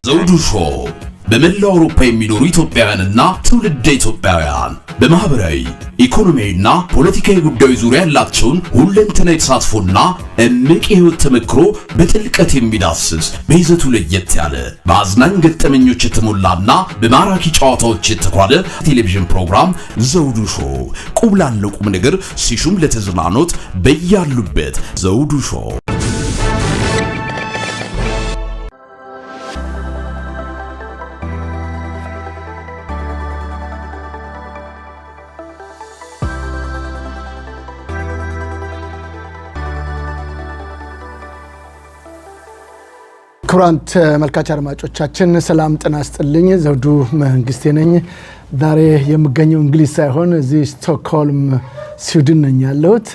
ዘውዱ ሾው በመላው አውሮፓ የሚኖሩ ኢትዮጵያውያንና ትውልደ ኢትዮጵያውያን በማህበራዊ ኢኮኖሚያዊና ፖለቲካዊ ጉዳዮች ዙሪያ ያላቸውን ሁለንተናዊ ተሳትፎና እምቅ የህይወት ተመክሮ በጥልቀት የሚዳስስ በይዘቱ ለየት ያለ በአዝናኝ ገጠመኞች የተሞላና በማራኪ ጨዋታዎች የተኳለ ቴሌቪዥን ፕሮግራም ዘውዱ ሾው ቁም ላለው ቁም ነገር ሲሹም ለተዝናኖት በያሉበት ዘውዱ ሾው። ክቡራን ተመልካች አድማጮቻችን ሰላም ጤና ይስጥልኝ። ዘውዱ መንግስቴ ነኝ። ዛሬ የምገኘው እንግሊዝ ሳይሆን እዚህ ስቶክሆልም ስዊድን ነኝ ያለሁት።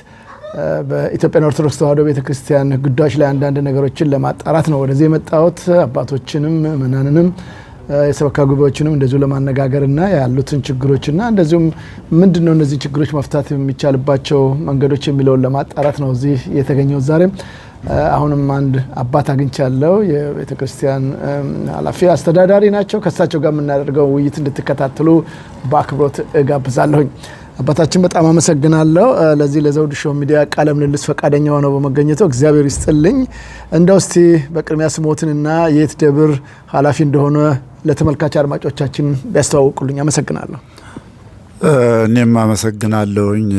በኢትዮጵያ ኦርቶዶክስ ተዋሕዶ ቤተክርስቲያን ጉዳዮች ላይ አንዳንድ ነገሮችን ለማጣራት ነው ወደዚህ የመጣሁት። አባቶችንም ምእመናንንም የሰበካ ጉባኤዎችንም እንደዚሁ ለማነጋገርና ያሉትን ችግሮችና እንደዚሁም ምንድነው እነዚህ ችግሮች መፍታት የሚቻልባቸው መንገዶች የሚለውን ለማጣራት ነው እዚህ የተገኘው ዛሬ። አሁንም አንድ አባት አግኝቻለሁ። የቤተክርስቲያን ኃላፊ አስተዳዳሪ ናቸው። ከሳቸው ጋር የምናደርገው ውይይት እንድትከታተሉ በአክብሮት እጋብዛለሁኝ። አባታችን በጣም አመሰግናለሁ ለዚህ ለዘውዱ ሾው ሚዲያ ቃለ ምልልስ ፈቃደኛ ሆነው በመገኘቱ እግዚአብሔር ይስጥልኝ። እንደው እስቲ በቅድሚያ ስሞትንና የት ደብር ኃላፊ እንደሆነ ለተመልካች አድማጮቻችን ቢያስተዋውቁልኝ አመሰግናለሁ። እኔም አመሰግናለሁኝ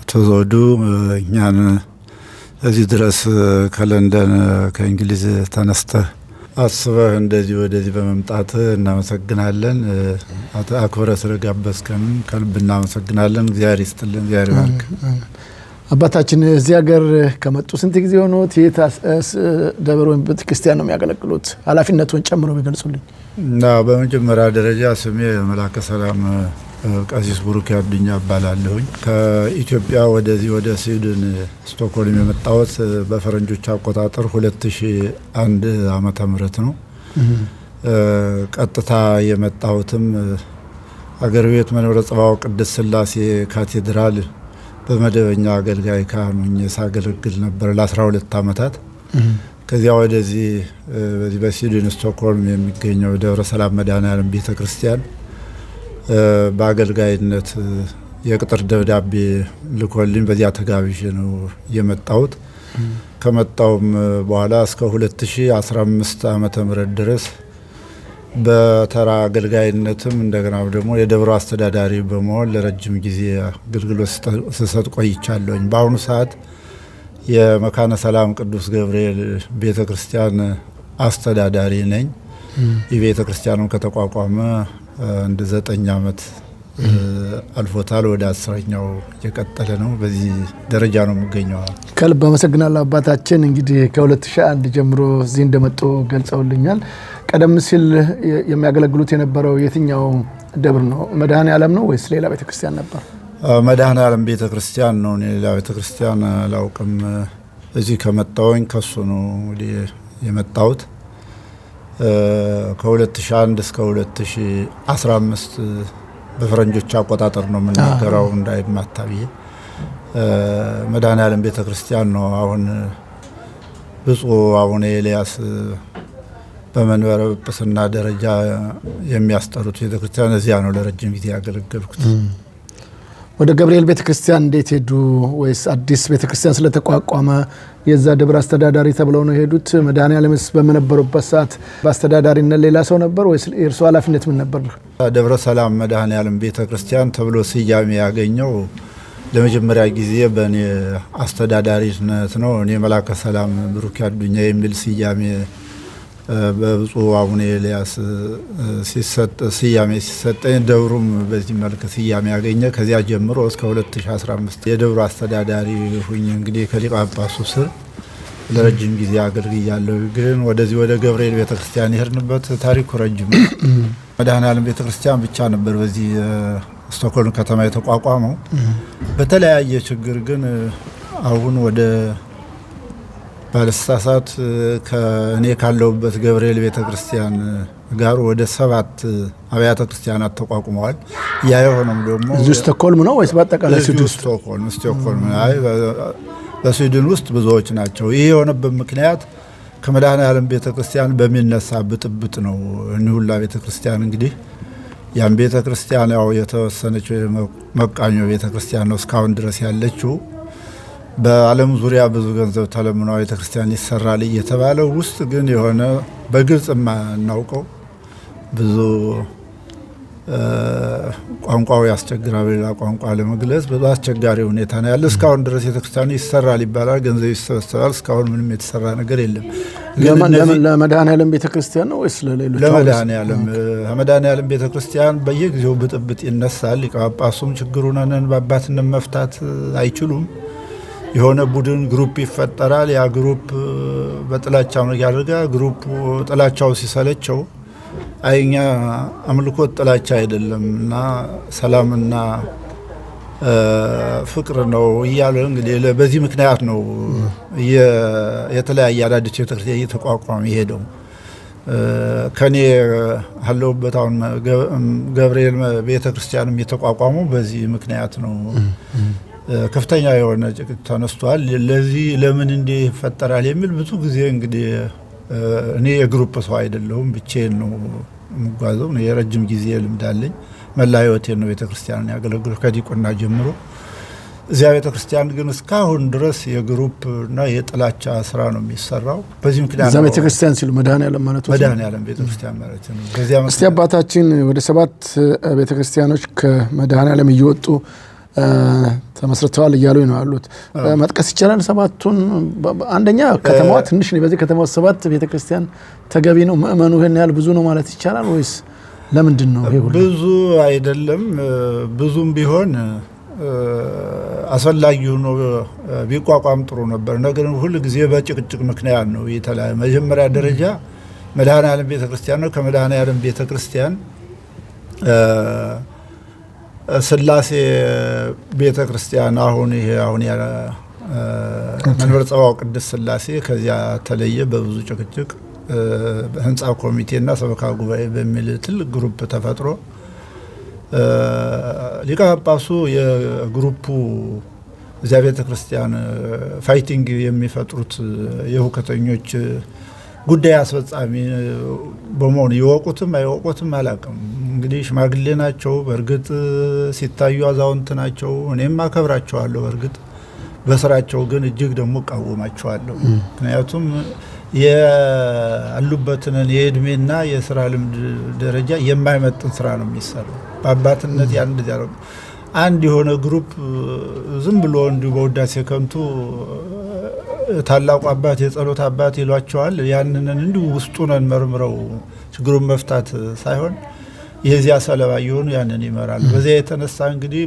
አቶ ዘውዱ እኛን እዚህ ድረስ ከለንደን ከእንግሊዝ ተነስተህ አስበህ እንደዚህ ወደዚህ በመምጣት እናመሰግናለን። አክብረህ ስለጋበዝከን ከልብ እናመሰግናለን። እግዚአብሔር ይስጥልን፣ እግዚአብሔር ይባርክ። አባታችን እዚህ ሀገር ከመጡ ስንት ጊዜ ሆኖት? የት ደብር ወይም ቤተክርስቲያን ነው የሚያገለግሉት? ኃላፊነቱን ጨምሮ ቢገልጹልኝ። በመጀመሪያ ደረጃ ስሜ መላከ ሰላም ቀሲስ ብሩክ አዱኛ እባላለሁኝ። ከኢትዮጵያ ወደዚህ ወደ ስዊድን ስቶክሆልም የመጣሁት በፈረንጆች አቆጣጠር 2001 ዓመተ ምህረት ነው። ቀጥታ የመጣሁትም አገር ቤት መንበረ ጸባዖት ቅድስት ሥላሴ ካቴድራል በመደበኛ አገልጋይ ካህን ሆኜ ሳገለግል ነበር ለ12 ዓመታት። ከዚያ ወደዚህ በዚህ በስዊድን ስቶክሆልም የሚገኘው ደብረ ሰላም መድኃኔዓለም ቤተክርስቲያን በአገልጋይነት የቅጥር ደብዳቤ ልኮልኝ በዚያ ተጋብዤ ነው የመጣሁት። ከመጣውም በኋላ እስከ 2015 ዓመተ ምህረት ድረስ በተራ አገልጋይነትም እንደገና ደግሞ የደብሩ አስተዳዳሪ በመሆን ለረጅም ጊዜ አገልግሎት ስሰጥ ቆይቻለሁኝ። በአሁኑ ሰዓት የመካነ ሰላም ቅዱስ ገብርኤል ቤተክርስቲያን አስተዳዳሪ ነኝ። የቤተክርስቲያኑ ከተቋቋመ እንደ 9 ዓመት አልፎታል። ወደ 10ኛው የቀጠለ ነው። በዚህ ደረጃ ነው የምገኘው። ከልብ አመሰግናለሁ አባታችን። እንግዲህ ከ2001 ጀምሮ እዚህ እንደመጡ ገልጸውልኛል። ቀደም ሲል የሚያገለግሉት የነበረው የትኛው ደብር ነው? መድኃኔዓለም ነው ወይስ ሌላ ቤተክርስቲያን ነበር? መድኃኔዓለም ቤተክርስቲያን ነው። ሌላ ቤተክርስቲያን አላውቅም። እዚህ ከመጣሁኝ ከሱ ነው እንግዲህ የመጣሁት። ከ2001 እስከ 2015 በፈረንጆች አቆጣጠር ነው የምናገረው እንዳይማታ ብዬ መድኃኔዓለም ቤተክርስቲያን ነው። አሁን ብፁዕ አቡነ ኤልያስ በመንበረ ጵጵስና ደረጃ የሚያስጠሩት ቤተክርስቲያን እዚያ ነው ለረጅም ጊዜ ያገለገልኩት። ወደ ገብርኤል ቤተክርስቲያን እንዴት ሄዱ? ወይስ አዲስ ቤተክርስቲያን ስለተቋቋመ የዛ ደብር አስተዳዳሪ ተብለው ነው ሄዱት? መድኃኔዓለምስ በመነበሩበት ሰዓት በአስተዳዳሪነት ሌላ ሰው ነበር ወይስ የእርሱ ኃላፊነት ምን ነበር? ደብረ ሰላም መድኃኔዓለም ቤተክርስቲያን ተብሎ ስያሜ ያገኘው ለመጀመሪያ ጊዜ በእኔ አስተዳዳሪነት ነው። እኔ መላከ ሰላም ብሩክ አዱኛ የሚል ስያሜ በብፁዕ አቡነ ኤልያስ ስያሜ ሲሰጠኝ ደብሩም በዚህ መልክ ስያሜ ያገኘ። ከዚያ ጀምሮ እስከ 2015 የደብሩ አስተዳዳሪ ሁኝ እንግዲህ ከሊቀ ጳጳሱ ስር ለረጅም ጊዜ አገልግያለሁ። ግን ወደዚህ ወደ ገብርኤል ቤተክርስቲያን የሄድንበት ታሪኩ ረጅም ነው። መድኃኔዓለም ቤተክርስቲያን ብቻ ነበር በዚህ ስቶክሆልም ከተማ የተቋቋመው። በተለያየ ችግር ግን አሁን ወደ ባለሳሳት ከኔ ካለውበት ገብርኤል ቤተክርስቲያን ጋር ወደ 7 አብያተ ክርስቲያናት ተቋቁመዋል። ያ የሆነም ደግሞ እዚህ ስቶክሆልም ነው ወይስ በአጠቃላይ ስዊድን? ስቶክሆልም በስዊድን ውስጥ ብዙዎች ናቸው። ይህ የሆነበት ምክንያት ከመድኃኔዓለም ቤተክርስቲያን በሚነሳ ብጥብጥ ነው። እኒሁላ ቤተክርስቲያን እንግዲህ ያን ቤተክርስቲያን ያው የተወሰነች መቃኞ ቤተክርስቲያን ነው እስካሁን ድረስ ያለችው። በዓለም ዙሪያ ብዙ ገንዘብ ተለምነው ቤተክርስቲያን ይሰራል እየተባለ ውስጥ ግን የሆነ በግልጽ የማናውቀው ብዙ ቋንቋው ያስቸግራል። ሌላ ቋንቋ ለመግለጽ ብዙ አስቸጋሪ ሁኔታ ነው ያለ። እስካሁን ድረስ ቤተክርስቲያኑ ይሰራል ይባላል፣ ገንዘብ ይሰበሰባል። እስካሁን ምንም የተሰራ ነገር የለም። ለመድኃኔዓለም ቤተክርስቲያን ነው ወይስ ለሌሎች? ለመድኃኔዓለም ቤተክርስቲያን በየጊዜው ብጥብጥ ይነሳል። ሊቀ ጳጳሱም ችግሩን በአባትነት መፍታት አይችሉም። የሆነ ቡድን ግሩፕ ይፈጠራል። ያ ግሩፕ በጥላቻው ነው ያደርጋል። ግሩፑ ጥላቻው ሲሰለቸው አይኛ አምልኮት ጥላቻ አይደለም እና ሰላምና ፍቅር ነው እያለ እንግዲህ በዚህ ምክንያት ነው የተለያየ አዳዲስ ቤተክርስቲያን እየተቋቋመ የሄደው። ከኔ ያለሁበት አሁን ገብርኤል ቤተክርስቲያንም የተቋቋመው በዚህ ምክንያት ነው። ከፍተኛ የሆነ ጭቅጭቅ ተነስቷል። ለዚህ ለምን እንዲህ ይፈጠራል የሚል ብዙ ጊዜ እንግዲህ እኔ የግሩፕ ሰው አይደለሁም፣ ብቻዬን ነው የምጓዘው። የረጅም ጊዜ ልምድ አለኝ። መላ ሕይወቴን ነው ቤተክርስቲያንን ያገለግለው ከዲቁና ጀምሮ። እዚያ ቤተክርስቲያን ግን እስካሁን ድረስ የግሩፕ እና የጥላቻ ስራ ነው የሚሰራው። በዚህ ምክንያት እዛ ቤተክርስቲያን ሲሉ መድኃኔዓለም ማለት ነው። መድኃኔዓለም ቤተክርስቲያን ማለት ነው። በዚያ እስቲ አባታችን ወደ 7 ቤተክርስቲያኖች ከመድኃኔዓለም እየወጡ ተመስርተዋል እያሉ ነው ያሉት። መጥቀስ ይቻላል 7ቱን? አንደኛ ከተማዋ ትንሽ ነው። በዚህ ከተማው 7 ቤተክርስቲያን ተገቢ ነው? ምእመኑ ይሄን ያህል ብዙ ነው ማለት ይቻላል ወይስ ለምንድን ነው ይሄ ሁሉ? ብዙ አይደለም። ብዙም ቢሆን አስፈላጊ ሆኖ ቢቋቋም ጥሩ ነበር። ነገር ግን ሁሉ ጊዜ በጭቅጭቅ ምክንያት ነው የተለያየ። መጀመሪያ ደረጃ መድኃኔዓለም ቤተክርስቲያን ነው። ከመድኃኔዓለም ቤተክርስቲያን ስላሴ ቤተክርስቲያን አሁን መንበረ ጸባዖ ቅድስት ስላሴ ከዚያ ተለየ። በብዙ ጭቅጭቅ ህንጻ ኮሚቴና ሰበካ ጉባኤ በሚል ትልቅ ግሩፕ ተፈጥሮ ሊቀ ጳጳሱ የግሩፑ እዚያ ቤተክርስቲያን ፋይቲንግ የሚፈጥሩት የሁከተኞች ጉዳይ አስፈጻሚ በመሆኑ ይወቁትም አይወቁትም አላውቅም። እንግዲህ ሽማግሌ ናቸው። በእርግጥ ሲታዩ አዛውንት ናቸው። እኔም አከብራቸዋለሁ። በእርግጥ በስራቸው ግን እጅግ ደግሞ እቃወማቸዋለሁ። ምክንያቱም ያሉበትን የእድሜና የስራ ልምድ ደረጃ የማይመጥን ስራ ነው የሚሰራው። በአባትነት አንድ የሆነ ግሩፕ ዝም ብሎ እንዲሁ በውዳሴ ከንቱ ታላቁ አባት የጸሎት አባት ይሏቸዋል። ያንን እንዲሁ ውስጡን መርምረው ችግሩን መፍታት ሳይሆን የዚያ ሰለባ የሆኑ ያንን ይመራሉ። በዚያ የተነሳ እንግዲህ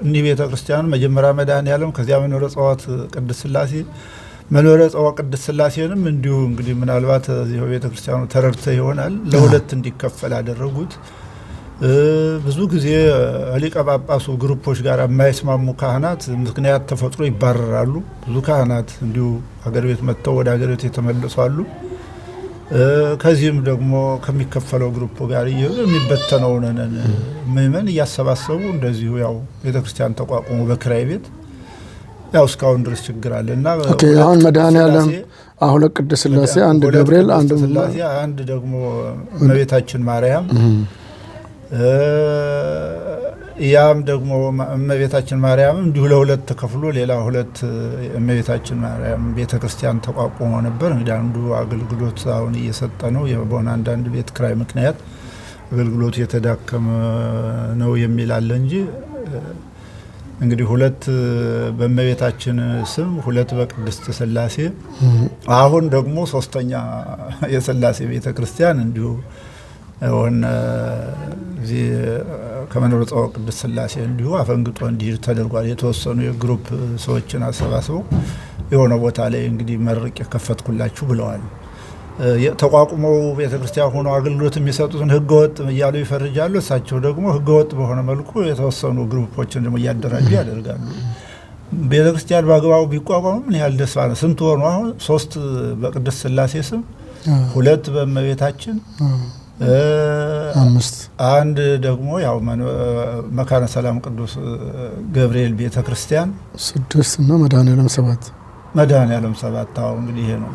እኒህ ቤተክርስቲያኑ መጀመሪያ መድኃኔዓለም ከዚያ መንበረ ጸባዖት ቅድስት ስላሴ መንበረ ጸባዖት ቅድስት ስላሴንም እንዲሁ እንግዲህ ምናልባት እዚህ ቤተክርስቲያኑ ተረድተ ይሆናል ለሁለት እንዲከፈል ያደረጉት። ብዙ ጊዜ ሊቀ ጳጳሱ ግሩፖች ጋር የማይስማሙ ካህናት ምክንያት ተፈጥሮ ይባረራሉ። ብዙ ካህናት እንዲሁ ሀገር ቤት መጥተው ወደ ሀገር ቤት የተመለሱ አሉ። ከዚህም ደግሞ ከሚከፈለው ግሩፕ ጋር የሚበተነውን ምእመን እያሰባሰቡ እንደዚሁ ያው ቤተክርስቲያን ተቋቁሞ በክራይ ቤት ያው እስካሁን ድረስ ችግር አለ እና አሁን መድኃኔዓለም አሁን ቅድስት ስላሴ፣ አንድ ገብርኤል፣ አንድ ደግሞ እመቤታችን ማርያም ያም ደግሞ እመቤታችን ማርያም እንዲሁ ለሁለት ተከፍሎ ሌላ ሁለት እመቤታችን ማርያም ቤተክርስቲያን ተቋቁሞ ነበር። እንግዲህ አንዱ አገልግሎት አሁን እየሰጠ ነው። በሆነ አንዳንድ ቤት ክራይ ምክንያት አገልግሎቱ የተዳከመ ነው የሚል አለ እንጂ እንግዲህ ሁለት በእመቤታችን ስም፣ ሁለት በቅድስት ስላሴ፣ አሁን ደግሞ ሶስተኛ የስላሴ ቤተክርስቲያን እንዲሁ ሆነ እዚህ ከመንበረ ጸባዖት ቅድስት ስላሴ እንዲሁ አፈንግጦ እንዲሄድ ተደርጓል። የተወሰኑ የግሩፕ ሰዎችን አሰባስበው የሆነ ቦታ ላይ እንግዲህ መርቅ የከፈትኩላችሁ ብለዋል። ተቋቁመው ቤተክርስቲያን ሆነው አገልግሎት የሚሰጡትን ህገወጥ እያሉ ይፈርጃሉ። እሳቸው ደግሞ ህገወጥ በሆነ መልኩ የተወሰኑ ግሩፖችን ደግሞ እያደራጁ ያደርጋሉ። ቤተክርስቲያን በአግባቡ ቢቋቋሙ ምን ያህል ደስ ባለ። ስንት ሆኑ? አሁን 3 በቅድስት ስላሴ ስም፣ 2 በእመቤታችን አንድ ደግሞ ያው መካነ ሰላም ቅዱስ ገብርኤል ቤተክርስቲያን 6 እና መድኃኔዓለም 7 አዎ እንግዲህ ይሄ ነው።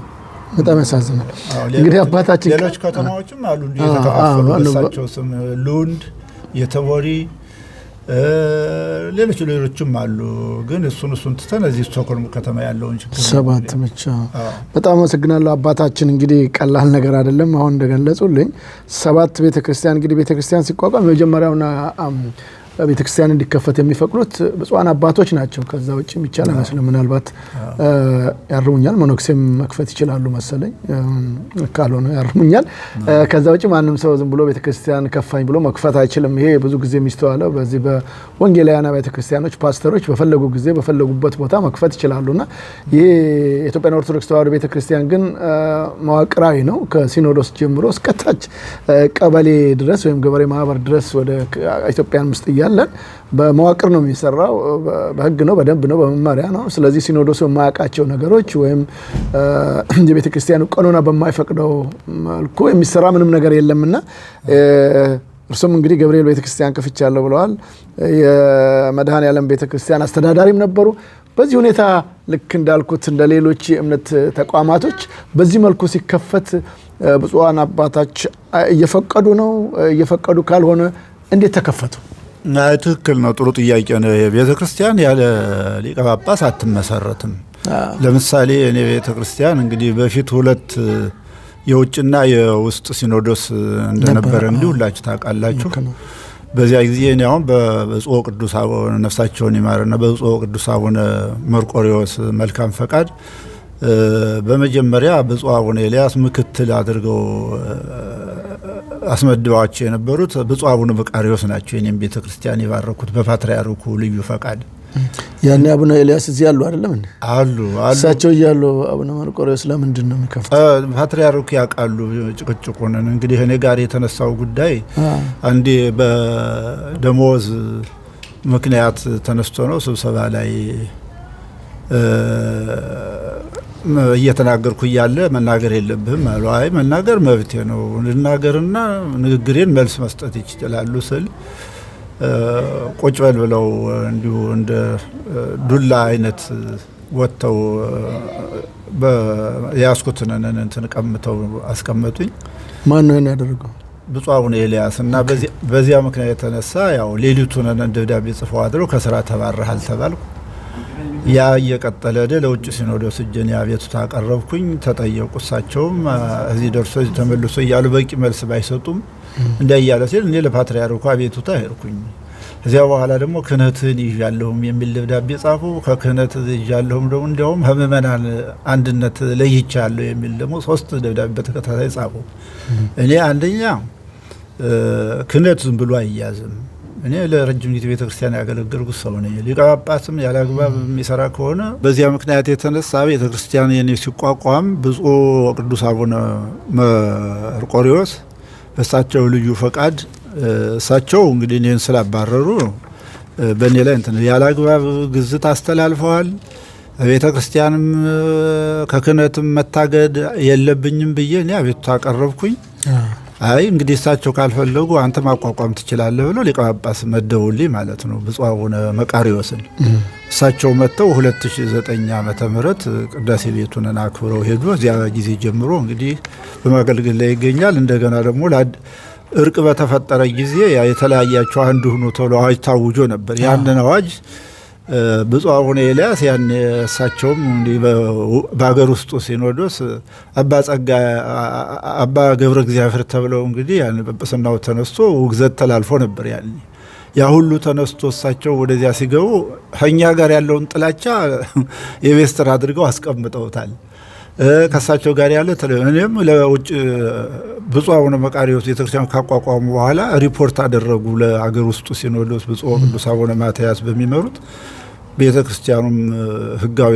በጣም ያሳዝናል። እንግዲህ አባታችን ሌሎች ከተማዎችም አሉ እንዲህ የተከፋፈሉ በሳቸው ስም ሉንድ፣ የተቦሪ ሌሎችም አሉ። ግን እሱን ትተን እዚህ ስቶክሆልም ከተማ ያለውን ችግር 7 ብቻ። በጣም አመሰግናለሁ አባታችን። እንግዲህ ቀላል ነገር አይደለም። አሁን እንደገለጹልኝ 7 ቤተክርስቲያን እንግዲህ ቤተክርስቲያን ሲቋቋም የመጀመሪያውና ቤተክርስቲያን እንዲከፈት የሚፈቅዱት ብፁዓን አባቶች ናቸው። ከዛ ውጭ የሚቻል አይመስልም። ምናልባት ያርሙኛል፣ መነኩሴም መክፈት ይችላሉ መሰለኝ፣ ካልሆነ ያርሙኛል። ከዛ ውጭ ማንም ሰው ዝም ብሎ ቤተክርስቲያን ከፋኝ ብሎ መክፈት አይችልም። ይሄ ብዙ ጊዜ የሚስተዋለው በዚህ በወንጌላውያን ቤተክርስቲያኖች ፓስተሮች በፈለጉ ጊዜ በፈለጉበት ቦታ መክፈት ይችላሉና ይሄ የኢትዮጵያ ኦርቶዶክስ ተዋሕዶ ቤተክርስቲያን ግን መዋቅራዊ ነው። ከሲኖዶስ ጀምሮ እስከታች ቀበሌ ድረስ ወይም ገበሬ ማህበር ድረስ ወደ ኢትዮጵያን ውስጥ ያለን በመዋቅር ነው የሚሰራው። በህግ ነው፣ በደንብ ነው፣ በመመሪያ ነው። ስለዚህ ሲኖዶሱ የማያውቃቸው ነገሮች ወይም የቤተክርስቲያኑ ቀኖና በማይፈቅደው መልኩ የሚሰራ ምንም ነገር የለምና እርሱም እንግዲህ ገብርኤል ቤተክርስቲያን ከፍቻለሁ ብለዋል። የመድኃኔዓለም ቤተክርስቲያን አስተዳዳሪም ነበሩ። በዚህ ሁኔታ ልክ እንዳልኩት እንደ ሌሎች የእምነት ተቋማቶች በዚህ መልኩ ሲከፈት ብፁዓን አባታች እየፈቀዱ ነው? እየፈቀዱ ካልሆነ እንዴት ተከፈቱ? ትክክል ነው። ጥሩ ጥያቄ ነው። ቤተ ክርስቲያን ያለ ሊቀ ጳጳስ አትመሰረትም። ለምሳሌ እኔ ቤተ ክርስቲያን እንግዲህ በፊት 2 የውጭና የውስጥ ሲኖዶስ እንደነበረ እንግዲህ ሁላችሁ ታውቃላችሁ። በዚያ ጊዜ እኔ አሁን በብፁዕ ቅዱስ አቡነ ነፍሳቸውን ይማርና በብፁዕ ቅዱስ አቡነ መርቆሬዎስ መልካም ፈቃድ በመጀመሪያ ብፁዕ አቡነ ኤልያስ ምክትል አድርገው አስመድባቸው የነበሩት ብፁዕ አቡነ መቃርዮስ ናቸው። የኔም ቤተክርስቲያን የባረኩት በፓትርያርኩ ልዩ ፈቃድ። ያኔ አቡነ ኤልያስ እዚህ ያሉ አይደለም እንዴ? አሉ። እሳቸው እያሉ አቡነ መርቆሬዎስ ለምንድን ነው የሚከፍቱት? ፓትርያርኩ ያውቃሉ ጭቅጭቁን። እንግዲህ እኔ ጋር የተነሳው ጉዳይ አንዴ በደሞዝ ምክንያት ተነስቶ ነው ስብሰባ ላይ እየተናገርኩ እያለ መናገር የለብህም አሉ። አይ መናገር መብቴ ነው፣ ልናገርና ንግግሬን መልስ መስጠት ይችላሉ ስል ቁጭ በል ብለው እንዲሁ እንደ ዱላ አይነት ወጥተው በያስኩትን እንትን ቀምተው አስቀመጡኝ። ማን ነው ያደረገው? ብፁዕ አቡነ ኤልያስ እና በዚያ ምክንያት የተነሳ ያው ሌሊቱን ደብዳቤ ጽፈው አድረው ከስራ ተባረሃል ተባልኩ። ያ እየቀጠለ ለውጭ ሲኖዶስ እጄን አቤቱታ አቀረብኩኝ። ተጠየቁ። እሳቸውም እዚህ ደርሶ ተመልሶ እያሉ በቂ መልስ ባይሰጡም እንዳያለ ሲል እኔ ለፓትርያርኩ አቤቱታ ሄድኩኝ። እዚያ በኋላ ደግሞ ክህነትን ይዣለሁም የሚል ደብዳቤ ጻፉ። ከክህነት ይዣለሁም ደግሞ እንዲያውም ከምእመናን አንድነት ለይቻለሁ የሚል ደግሞ 3 ደብዳቤ በተከታታይ ጻፉ። እኔ አንደኛ ክህነት ዝም ብሎ አይያዝም። እኔ ለረጅም ጊዜ ቤተክርስቲያን ያገለገልኩ ሰው ነኝ። ሊቀ ጳጳስም ያለ አግባብ የሚሰራ ከሆነ በዚያ ምክንያት የተነሳ ቤተክርስቲያን የኔ ሲቋቋም ብፁዕ ቅዱስ አቡነ መርቆሬዎስ በእሳቸው ልዩ ፈቃድ እሳቸው እንግዲህ እኔን ስላባረሩ በእኔ ላይ እንትን ያለ አግባብ ግዝት አስተላልፈዋል። ቤተክርስቲያንም ከክህነትም መታገድ የለብኝም ብዬ እኔ አቤቱታ አቀረብኩኝ። አይ እንግዲህ እሳቸው ካልፈለጉ አንተ ማቋቋም ትችላለህ ብለው ሊቀ ጳጳስ መደቡልኝ ማለት ነው፣ ብፁዕ አቡነ መቃርዮስን። እሳቸው መጥተው 2009 ዓመተ ምህረት ቅዳሴ ቤቱን አክብረው ሄዱ። እዚያ ጊዜ ጀምሮ እንግዲህ በማገልገል ላይ ይገኛል። እንደገና ደግሞ እርቅ በተፈጠረ ጊዜ የተለያያቸው አንድ ሆኖ ተብሎ አዋጅ ታውጆ ነበር። ያንን አዋጅ ብፁዕ አቡነ ኤልያስ ያን እሳቸውም እንዲህ በሀገር ውስጡ ሲኖዶስ አባ ገብረ እግዚአብሔር ተብለው እንግዲህ ያን ጵጵስናው ተነስቶ ውግዘት ተላልፎ ነበር። ያ ሁሉ ተነስቶ እሳቸው ወደዚያ ሲገቡ ከእኛ ጋር ያለውን ጥላቻ የቤት ስራ አድርገው አስቀምጠውታል። ከእሳቸው ጋር ያለ እኔም ለውጭ ብፁዕ አቡነ መቃርዮስ ቤተክርስቲያን ካቋቋሙ በኋላ ሪፖርት አደረጉ ለሀገር ውስጡ ሲኖዶስ ብፁዕ ቅዱስ አቡነ ማትያስ በሚመሩት። ቤተክርስቲያኑም ህጋዊ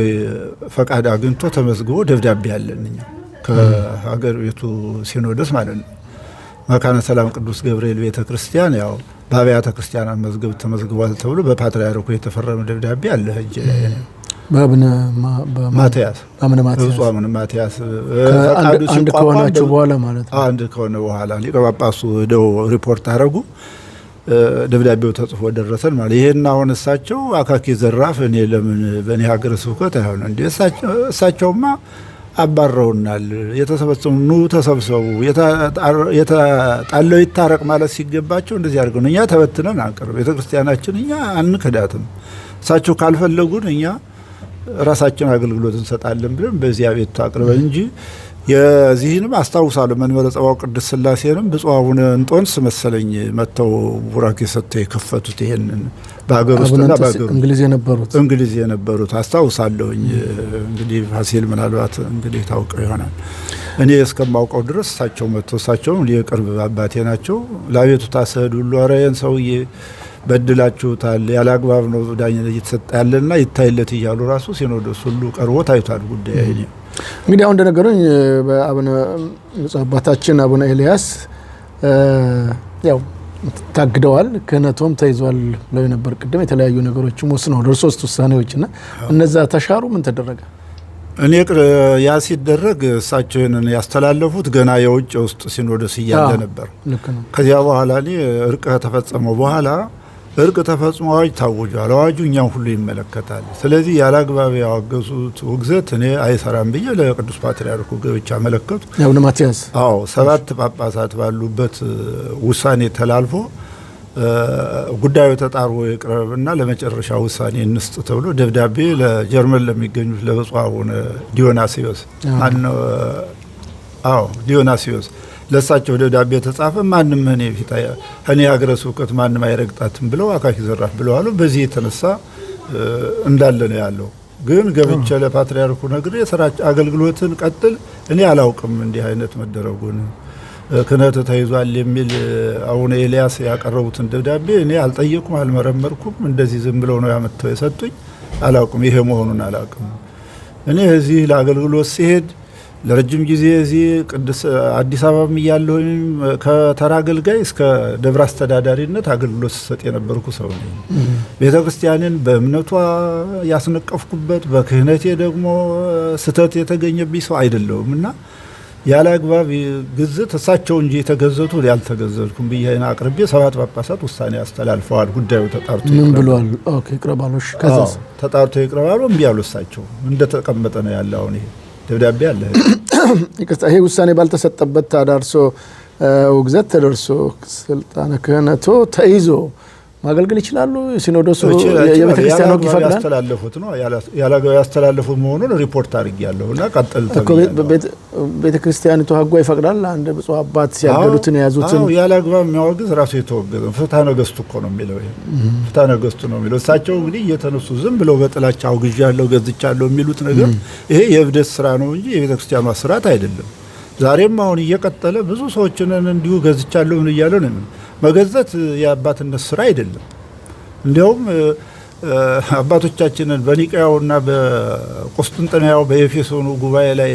ፈቃድ አግኝቶ ተመዝግቦ ደብዳቤ ያለን እኛ ከሀገር ቤቱ ሲኖዶስ ማለት ነው። መካነ ሰላም ቅዱስ ገብርኤል ቤተክርስቲያን ያው በአብያተ ክርስቲያናት መዝገብ ተመዝግቧል ተብሎ በፓትርያርኩ የተፈረመ ደብዳቤ አለ እጄ ላይ። በአቡነ ማትያስ አቡነ ማትያስ አንድ ከሆናችሁ በኋላ ማለት ነው። አንድ ከሆነ በኋላ ሊቀ ጳጳሱ ሄደው ሪፖርት አደረጉ። ደብዳቤው ተጽፎ ደረሰን ማለት ይሄን አሁን እሳቸው አካኪ ዘራፍ እኔ ለምን በእኔ ሀገረ ስብከት አይሆን እንዴ? እሳቸውማ አባረውናል። የተሰበሰቡ ኑ ተሰብሰቡ፣ የተጣለው ይታረቅ ማለት ሲገባቸው እንደዚህ አድርገው እኛ ተበትነን አንቀርም። ቤተክርስቲያናችን እኛ አንከዳትም። እሳቸው ካልፈለጉን እኛ ራሳችን አገልግሎት እንሰጣለን ብለን በዚያ ቤት አቅርበን እንጂ የዚህንም አስታውሳለሁ። መንበረ ጸባዖት ቅድስት ሥላሴንም ብፁዕ አቡነ እንጦንስ መሰለኝ መጥተው ቡራኬ ሰጥተው የከፈቱት ይሄንን በአገር ውስጥና በአገር እንግሊዝ የነበሩት አስታውሳለሁኝ። እንግዲህ ፋሲል ምናልባት እንግዲህ ታውቀው ይሆናል። እኔ እስከማውቀው ድረስ እሳቸው መጥተው እሳቸውም የቅርብ አባቴ ናቸው። ለአቤቱታ ስሄድ ሁሉ ኧረ ይሄን ሰውዬ በድላችሁታል፣ ያለ አግባብ ነው ዳኝነት እየተሰጠ ያለና ይታይለት እያሉ ራሱ ሲኖዶስ ሁሉ ቀርቦ ታይቷል ጉዳይ አይኔ እንግዲህ አሁን እንደነገሩኝ በአቡነ አባታችን አቡነ ኤልያስ ያው ታግደዋል፣ ክህነቶም ተይዟል ብለው ነበር። ቅድም የተለያዩ ነገሮችም ወስነው ሶስት ውሳኔዎችና እነዛ ተሻሩ። ምን ተደረገ? እኔ ያ ሲደረግ እሳቸው ይህንን ያስተላለፉት ገና የውጭ ውስጥ ሲኖዶስ እያለ ነበር። ከዚያ በኋላ እኔ እርቅ ከተፈጸመው በኋላ እርቅ ተፈጽሞ አዋጅ ታውጇል። አዋጁ እኛም ሁሉ ይመለከታል። ስለዚህ ያለ አግባብ ያወገዙት ውግዘት እኔ አይሰራም ብዬ ለቅዱስ ፓትርያርኩ ገብቻ አመለከቱ። አቡነ ማትያስ 7 ጳጳሳት ባሉበት ውሳኔ ተላልፎ ጉዳዩ ተጣርቦ ይቅረብና ለመጨረሻ ውሳኔ እንስጥ ተብሎ ደብዳቤ ለጀርመን ለሚገኙት ለብፁዕ አቡነ ዲዮናስዮስ ዲዮናስዮስ ለሳቸው ደብዳቤ ተጻፈ። ማንም እኔ ሀገረ ስብከት ማንም አይረግጣትም ብለው አካኪ ዘራፍ ብለዋል። በዚህ የተነሳ እንዳለ ነው ያለው። ግን ገብቼ ለፓትርያርኩ ነግሬ አገልግሎትን ቀጥል፣ እኔ አላውቅም እንዲህ አይነት መደረጉን ክህነት ተይዟል የሚል አቡነ ኤልያስ ያቀረቡትን ደብዳቤ እኔ አልጠየቁም፣ አልመረመርኩም። እንደዚህ ዝም ብለው ነው ያመጣው የሰጡኝ። አላውቅም፣ ይሄ መሆኑን አላውቅም። እኔ እዚህ ለአገልግሎት ሲሄድ ለረጅም ጊዜ እዚህ አዲስ አበባም እያለሁ ከተራ አገልጋይ እስከ ደብረ አስተዳዳሪነት አገልግሎት ሰጥ የነበርኩ ሰው ነኝ። ቤተክርስቲያንን በእምነቷ ያስነቀፍኩበት በክህነቴ ደግሞ ስተት የተገኘብኝ ሰው አይደለሁም እና ያለ አግባብ ግዝት እሳቸው እንጂ የተገዘቱ ያልተገዘትኩም ብዬ አቅርቤ 7 ጳጳሳት ውሳኔ አስተላልፈዋል። ጉዳዩ ተጣርቶ ምን ብለዋል? ኦኬ ይቅረባሉሽ። ከዛስ ተጣርቶ ይቅረባሉ። እምቢ አሉ። እሳቸው እንደተቀመጠ ነው ያለው። አሁን ይሄ ደብዳቤ አለ። ይሄ ውሳኔ ባልተሰጠበት ታዳርሶ ውግዘት ተደርሶ ስልጣነ ክህነቶ ተይዞ ማገልገል ይችላሉ። ሲኖዶሱ የቤተክርስቲያኑ ይፈቅዳል። ያስተላለፉት ነው ያስተላለፉት መሆኑን ሪፖርት አድርጌያለሁና ቀጥል ተብያለሁ። ቤተክርስቲያኒቱ ሕጓ ይፈቅዳል። አንድ ብፁዕ አባት ሲያገዱትን የያዙትን ያለ አግባብ የሚያወግዝ ራሱ የተወገዘ ፍትሐ ነገሥቱ እኮ ነው የሚለው። ይሄ ፍትሐ ነገሥቱ ነው የሚለው። እሳቸው እንግዲህ እየተነሱ ዝም ብለው በጥላቻ አውግዣለሁ ገዝቻለሁ የሚሉት ነገር ይሄ የእብደት ስራ ነው እንጂ የቤተክርስቲያኗ ስርዓት አይደለም። ዛሬም አሁን እየቀጠለ ብዙ ሰዎችን እንዲሁ ገዝቻለሁ ምን እያለ ነው። መገዘት የአባትነት ስራ አይደለም። እንዲያውም አባቶቻችንን በኒቅያውና በቁስጥንጥንያው በኤፌሶኑ ጉባኤ ላይ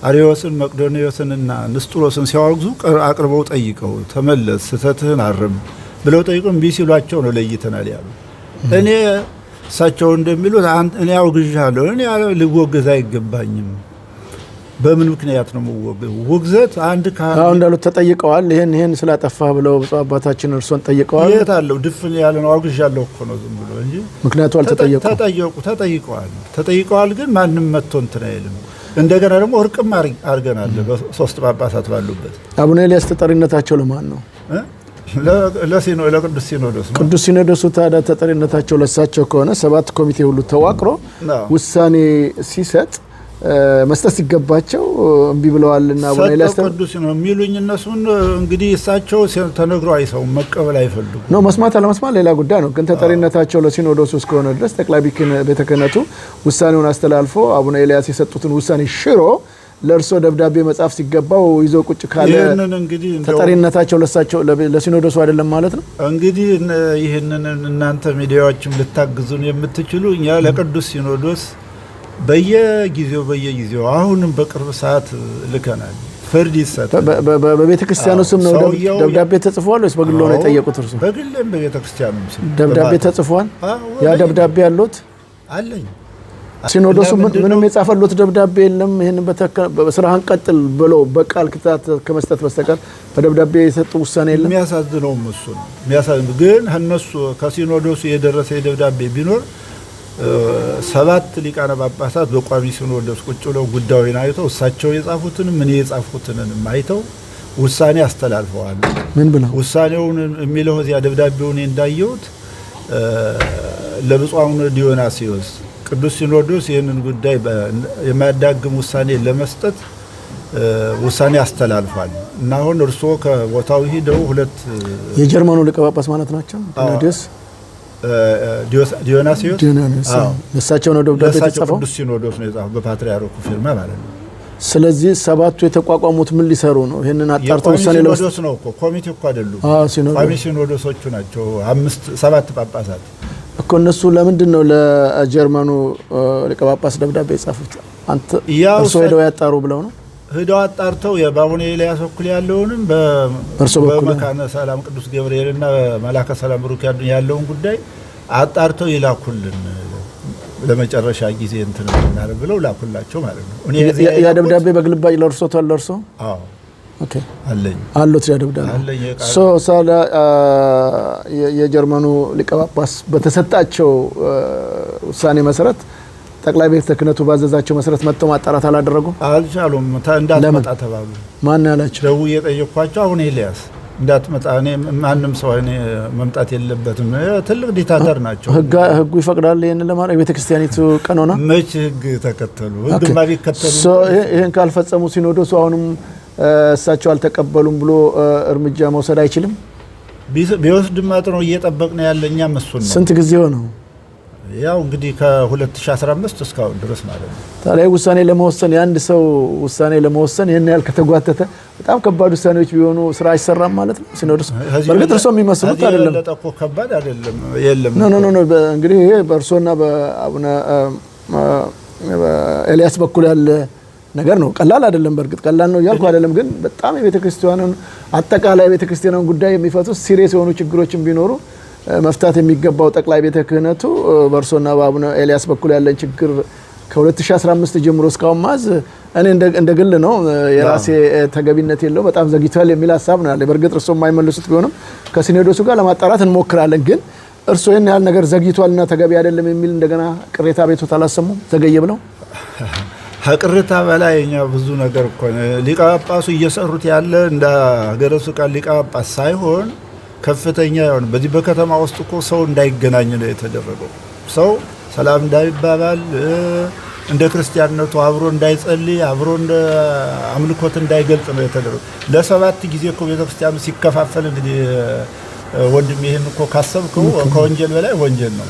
አርዮስን መቅዶኒዮስንና ንስጥሮስን ሲያወግዙ አቅርበው ጠይቀው ተመለስ፣ ስተትህን አርም ብለው ጠይቀው እምቢ ሲሏቸው ነው ለይተናል ያሉ። እኔ እሳቸው እንደሚሉት እኔ አውግዣለሁ፣ እኔ ልወገዝ አይገባኝም። በምን ምክንያት ነው መወገዝ? ውግዘት አንድ ካህን እንዳሉት ተጠይቀዋል። ይሄን ስላጠፋ ብለው ብፁዕ አባታችን እርሶን ጠይቀዋል። የት አለው? ድፍን ያለ ነው። አውግዣለሁ እኮ ነው ዝም ብሎ እንጂ ምክንያቱ አልተጠየቁ። ተጠይቀዋል። ግን ማንም መጥቶ እንትን አይልም። እንደገና ደግሞ እርቅም አድርገናል በ3 ጳጳሳት ባሉበት። አቡነ ኤልያስ ተጠሪነታቸው ለማን ነው? ለቅዱስ ሲኖዶስ ነው። ቅዱስ ሲኖዶሱ ታዲያ ተጠሪነታቸው ለሳቸው ከሆነ 7 ኮሚቴ ሁሉ ተዋቅሮ ውሳኔ ሲሰጥ መስጠት ሲገባቸው እምቢ ብለዋልና አቡነ ኤልያስ ቅዱስ ነው የሚሉኝ እነሱን እንግዲህ እሳቸው ተነግሮ አይሰውም፣ መቀበል አይፈልጉም ነው። መስማት አለመስማት ሌላ ጉዳይ ነው። ግን ተጠሪነታቸው ለሲኖዶሱ እስከሆነ ድረስ ጠቅላይ ቤተ ክህነቱ ውሳኔውን አስተላልፎ አቡነ ኤልያስ የሰጡትን ውሳኔ ሽሮ ለእርሶ ደብዳቤ መጻፍ ሲገባው ይዞ ቁጭ ካለ ተጠሪነታቸው ለሲኖዶሱ አይደለም ማለት ነው። እንግዲህ ይህንን እናንተ ሚዲያዎችም ልታግዙን የምትችሉ እኛ ለቅዱስ ሲኖዶስ በየጊዜው አሁንም በቅርብ ሰዓት ልከናል። ፍርድ ይሰጣል። በቤተ ክርስቲያኑ ስም ነው ደብዳቤ ተጽፏል ወይስ በግሎ ነው የጠየቁት? እርሱ በግልም በቤተ ክርስቲያኑ ስም ደብዳቤ ተጽፏል። ያ ደብዳቤ ያሉት አለኝ። ሲኖዶሱ ምንም የጻፈሉት ደብዳቤ የለም። ይሄን በስራህን ቀጥል ብሎ በቃል ክታት ከመስጠት በስተቀር በደብዳቤ የሰጡ ውሳኔ የለም። የሚያሳዝነው እሱ ነው። የሚያሳዝነው ግን እነሱ ከሲኖዶሱ የደረሰ ደብዳቤ ቢኖር 7 ሊቃነ ጳጳሳት በቋሚ ሲኖዶስ ቁጭ ብለው ጉዳዩን አይተው እሳቸው የጻፉትን ምን የጻፉትን አይተው ውሳኔ አስተላልፈዋል። ምን ብለው ውሳኔውን የሚለው እዚያ ደብዳቤውን እንዳየሁት ለብፁዕ ዲዮናስዮስ ቅዱስ ሲኖዶስ ይህንን ጉዳይ የማያዳግም ውሳኔ ለመስጠት ውሳኔ አስተላልፏል እና አሁን እርስዎ ከቦታው ሄደው 2 የጀርመኑ ሊቀ ጳጳስ ማለት ናቸው ዲዮናስዮስ እሳቸው ነው ደብዳቤ የተጻፈው ቅዱስ ሲኖዶስ ነው የጻፈው በፓትርያርኩ ፊርማ ማለት ነው። ስለዚህ 7ቱ የተቋቋሙት ምን ሊሰሩ ነው? ይሄንን አጣርተው ውሳኔ ሲኖዶስ ነው እኮ ኮሚቴ እኮ አይደሉም። ቋሚ ሲኖዶሶቹ ናቸው 7 ጳጳሳት እኮ እነሱ ለምንድን ነው ለጀርመኑ ሊቀ ጳጳስ ደብዳቤ የጻፉት? አንተ እርሶ ሄደው ያጣሩ ብለው ነው? ሄደው አጣርተው የባቡነ ኤልያስ በኩል ያለውንም በመካነ ሰላም ቅዱስ ገብርኤልና መላከ ሰላም ብሩክ ያለውን ጉዳይ አጣርተው ይላኩልን ለመጨረሻ ጊዜ እንትን እናር ብለው ላኩላቸው ማለት ነው። ያ ደብዳቤ በግልባጭ ለርሶ ተለርሶ አዎ ኦኬ አለኝ አሉት ያ ደብዳቤ ሳላ የጀርመኑ ሊቀ ጳጳስ በተሰጣቸው ውሳኔ መሰረት ጠቅላይ ቤተ ክህነቱ ባዘዛቸው መሰረት መጥተው ማጣራት አላደረጉም? አልቻሉም። እንዳትመጣ ተባሉ። ማን ያላቸው? ደውዬ ጠየኳቸው። አሁን ኤልያስ እንዳትመጣ እኔ ማንም ሰው እኔ መምጣት የለበትም ትልቅ ዲክታተር ናቸው። ህጉ ይፈቅዳል ይሄን ለማድረግ ቤተ ክርስቲያኒቱ ቀኖና መች ህግ ተከተሉ? ህግ ማቢከተሉ ይሄን ካልፈጸሙ ሲኖዶሱ አሁንም እሳቸው አልተቀበሉም ብሎ እርምጃ መውሰድ አይችልም? ቢወስድማ ጥሩ እየጠበቅን ያለኛም እሱ ነው። ስንት ጊዜ ሆነው? ያው እንግዲህ ከ2015 እስካሁን ድረስ ማለት ነው። ታዲያ ውሳኔ ለመወሰን የአንድ ሰው ውሳኔ ለመወሰን ይሄን ያህል ከተጓተተ በጣም ከባድ ውሳኔዎች ቢሆኑ ስራ አይሰራም ማለት ነው። ሲኖዶስ በርግጥ እርሶ የሚመስሉት አይደለም። ለጠቆ ከባድ አይደለም የለም። ኖ እንግዲህ ይሄ በእርሶና በአቡነ ኤልያስ በኩል ያለ ነገር ነው። ቀላል አይደለም። በርግጥ ቀላል ነው እያልኩ አይደለም። ግን በጣም የቤተክርስቲያኑን አጠቃላይ የቤተክርስቲያኑን ጉዳይ የሚፈቱ ሲሪየስ የሆኑ ችግሮችን ቢኖሩ መፍታት የሚገባው ጠቅላይ ቤተ ክህነቱ በእርሶና በአቡነ ኤልያስ በኩል ያለን ችግር ከ2015 ጀምሮ እስካሁን ማዝ እኔ እንደግል ነው የራሴ ተገቢነት የለው በጣም ዘግይቷል የሚል ሐሳብ ነው ያለ። በርግጥ እርሶ የማይመልሱት ቢሆንም ከሲኖዶሱ ጋር ለማጣራት እንሞክራለን። ግን እርሶ ይሄን ያህል ነገር ዘግይቷልና ተገቢ አይደለም የሚል እንደገና ቅሬታ ቤቶት አላሰሙም? ዘገየ ብለው ከቅሬታ በላይ እኛ ብዙ ነገር እኮ ሊቀ ጳጳሱ እየሰሩት ያለ እንደ ሀገረ ስብከት ሊቀ ጳጳስ ሳይሆን ከፍተኛ የሆነ በዚህ በከተማ ውስጥ እኮ ሰው እንዳይገናኝ ነው የተደረገው። ሰው ሰላም እንዳይባባል እንደ ክርስቲያንነቱ አብሮ እንዳይጸልይ አብሮ እንደ አምልኮት እንዳይገልጽ ነው የተደረገው። ለ7 ጊዜ እኮ ቤተክርስቲያኑ ሲከፋፈል እንግዲህ ወንድም ይሄን እኮ ካሰብከው ከወንጀል በላይ ወንጀል ነው።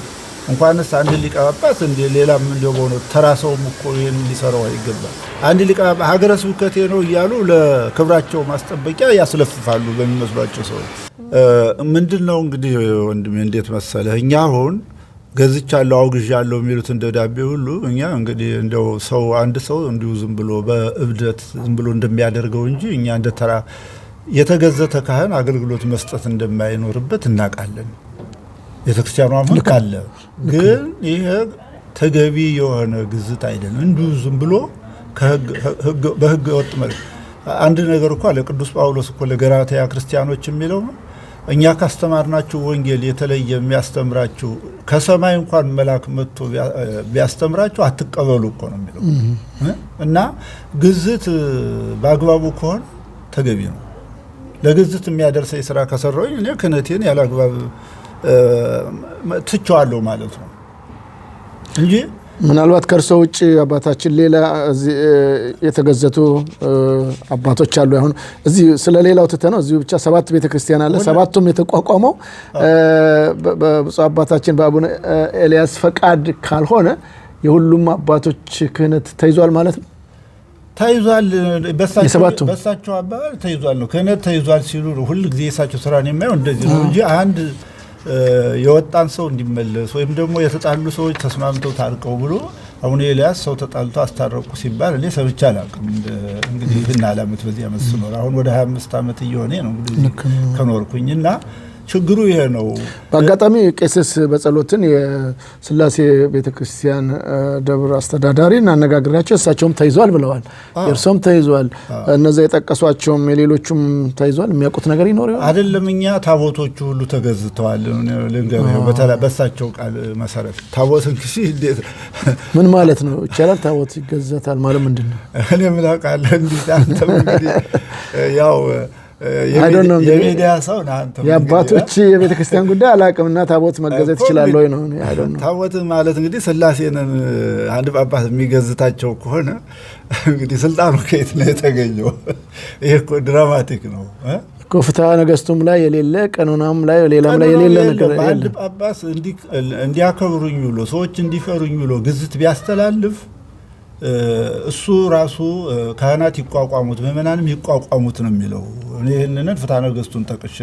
እንኳንስ አንድ ሊቀ ጳጳስ እንደ ሌላም እንደሆነ ተራሰውም እኮ ይሄን ሊሰራው አይገባም። አንድ ሊቀ ጳጳስ ሀገረ ስብከቴ ነው እያሉ ለክብራቸው ማስጠበቂያ ያስለፍፋሉ በሚመስሏቸው ሰዎች። ምንድነው እንግዲህ ወንድሜ እንዴት መሰለህ እኛ አሁን ገዝቻለሁ አውግዣለሁ የሚሉትን ደብዳቤ ሁሉ እኛ እንግዲህ እንደው ሰው አንድ ሰው እንዲሁ ዝም ብሎ በእብደት ዝም ብሎ እንደሚያደርገው እንጂ እኛ እንደ ተራ የተገዘተ ካህን አገልግሎት መስጠት እንደማይኖርበት እናውቃለን። ቤተክርስቲያኗ ሕግ አለ። ግን ይሄ ተገቢ የሆነ ግዝት አይደለም። እንዲሁ ዝም ብሎ በሕግ ወጥ ማለት አንድ ነገር እኮ አለ ቅዱስ ጳውሎስ እኮ ለገላትያ ክርስቲያኖች የሚለው እኛ ካስተማርናችሁ ወንጌል የተለየ የሚያስተምራችሁ ከሰማይ እንኳን መልአክ መጥቶ ቢያስተምራችሁ አትቀበሉ እኮ ነው የሚለው። እና ግዝት በአግባቡ ከሆነ ተገቢ ነው። ለግዝት የሚያደርሰኝ ስራ ከሰራሁኝ እኔ ክህነቴን ያለ አግባብ ትቼዋለሁ ማለት ነው እንጂ ምናልባት ከርሶ ውጭ አባታችን ሌላ የተገዘቱ አባቶች አሉ። አሁን እዚህ ስለሌላው ተተነው እዚህ ብቻ 7 ቤተክርስቲያን አለ። 7ቱም የተቋቋመው በብፁዕ አባታችን በአቡነ ኤልያስ ፈቃድ ካልሆነ የሁሉም አባቶች ክህነት ተይዟል ማለት ነው። ተይዟል በሳቸው አባባል ተይዟል ነው። ክህነት ተይዟል ሲሉ ሁሉ ጊዜ የሳቸው ስራ ነው የማየው እንደዚህ ነው እንጂ አንድ የወጣን ሰው እንዲመለስ ወይም ደግሞ የተጣሉ ሰዎች ተስማምተው ታርቀው ብሎ አቡነ ኤልያስ ሰው ተጣልቶ አስታረቁ ሲባል እኔ ሰምቼ አላውቅም። እንግዲህ ይህን ዓመት በዚህ ዓመት ስኖር አሁን ወደ 25 ዓመት እየሆነ ነው እንግዲህ ከኖርኩኝና ችግሩ ይሄ ነው። በአጋጣሚ ቄስስ በጸሎትን የስላሴ ቤተክርስቲያን ደብር አስተዳዳሪን አነጋግሬያቸው እሳቸውም ተይዟል ብለዋል። የእርሶም ተይዟል፣ እነዛ የጠቀሷቸውም የሌሎቹም ተይዟል። የሚያውቁት ነገር ይኖር ይሆን? አይደለም እኛ ታቦቶቹ ሁሉ ተገዝተዋል። ልንገርህ በተላበሳቸው ቃል መሰረት ታቦት እንግዲህ እንዴት ምን ማለት ነው? ይቻላል ታቦት ይገዛታል ማለት ምንድን ነው? እኔ ምን አውቃለሁ። እንዴት አንተም እንግዲህ ያው የሚዲያ ሰው ነህ አንተ። የአባቶች የቤተ ክርስቲያን ጉዳይ አላውቅምና ታቦት መገዛት ይችላል ወይ ነው? ታቦት ማለት እንግዲህ ስላሴን አንድ ጳጳስ የሚገዝታቸው ከሆነ እንግዲህ ስልጣኑ ከየት ነው የተገኘው? ይሄ እኮ ድራማቲክ ነው እኮ። ፍትሐ ነገሥቱም ላይ የሌለ ቀኖናም ላይ ሌላም ላይ የሌለ ነገር የለም። አንድ ጳጳስ እንዲያከብሩኝ ብሎ ሰዎች እንዲፈሩኝ ብሎ ግዝት ቢያስተላልፍ እሱ ራሱ ካህናት ይቋቋሙት ምእመናንም ይቋቋሙት ነው የሚለው። ይህንን ፍትሐ ነገሥቱን ጠቅሼ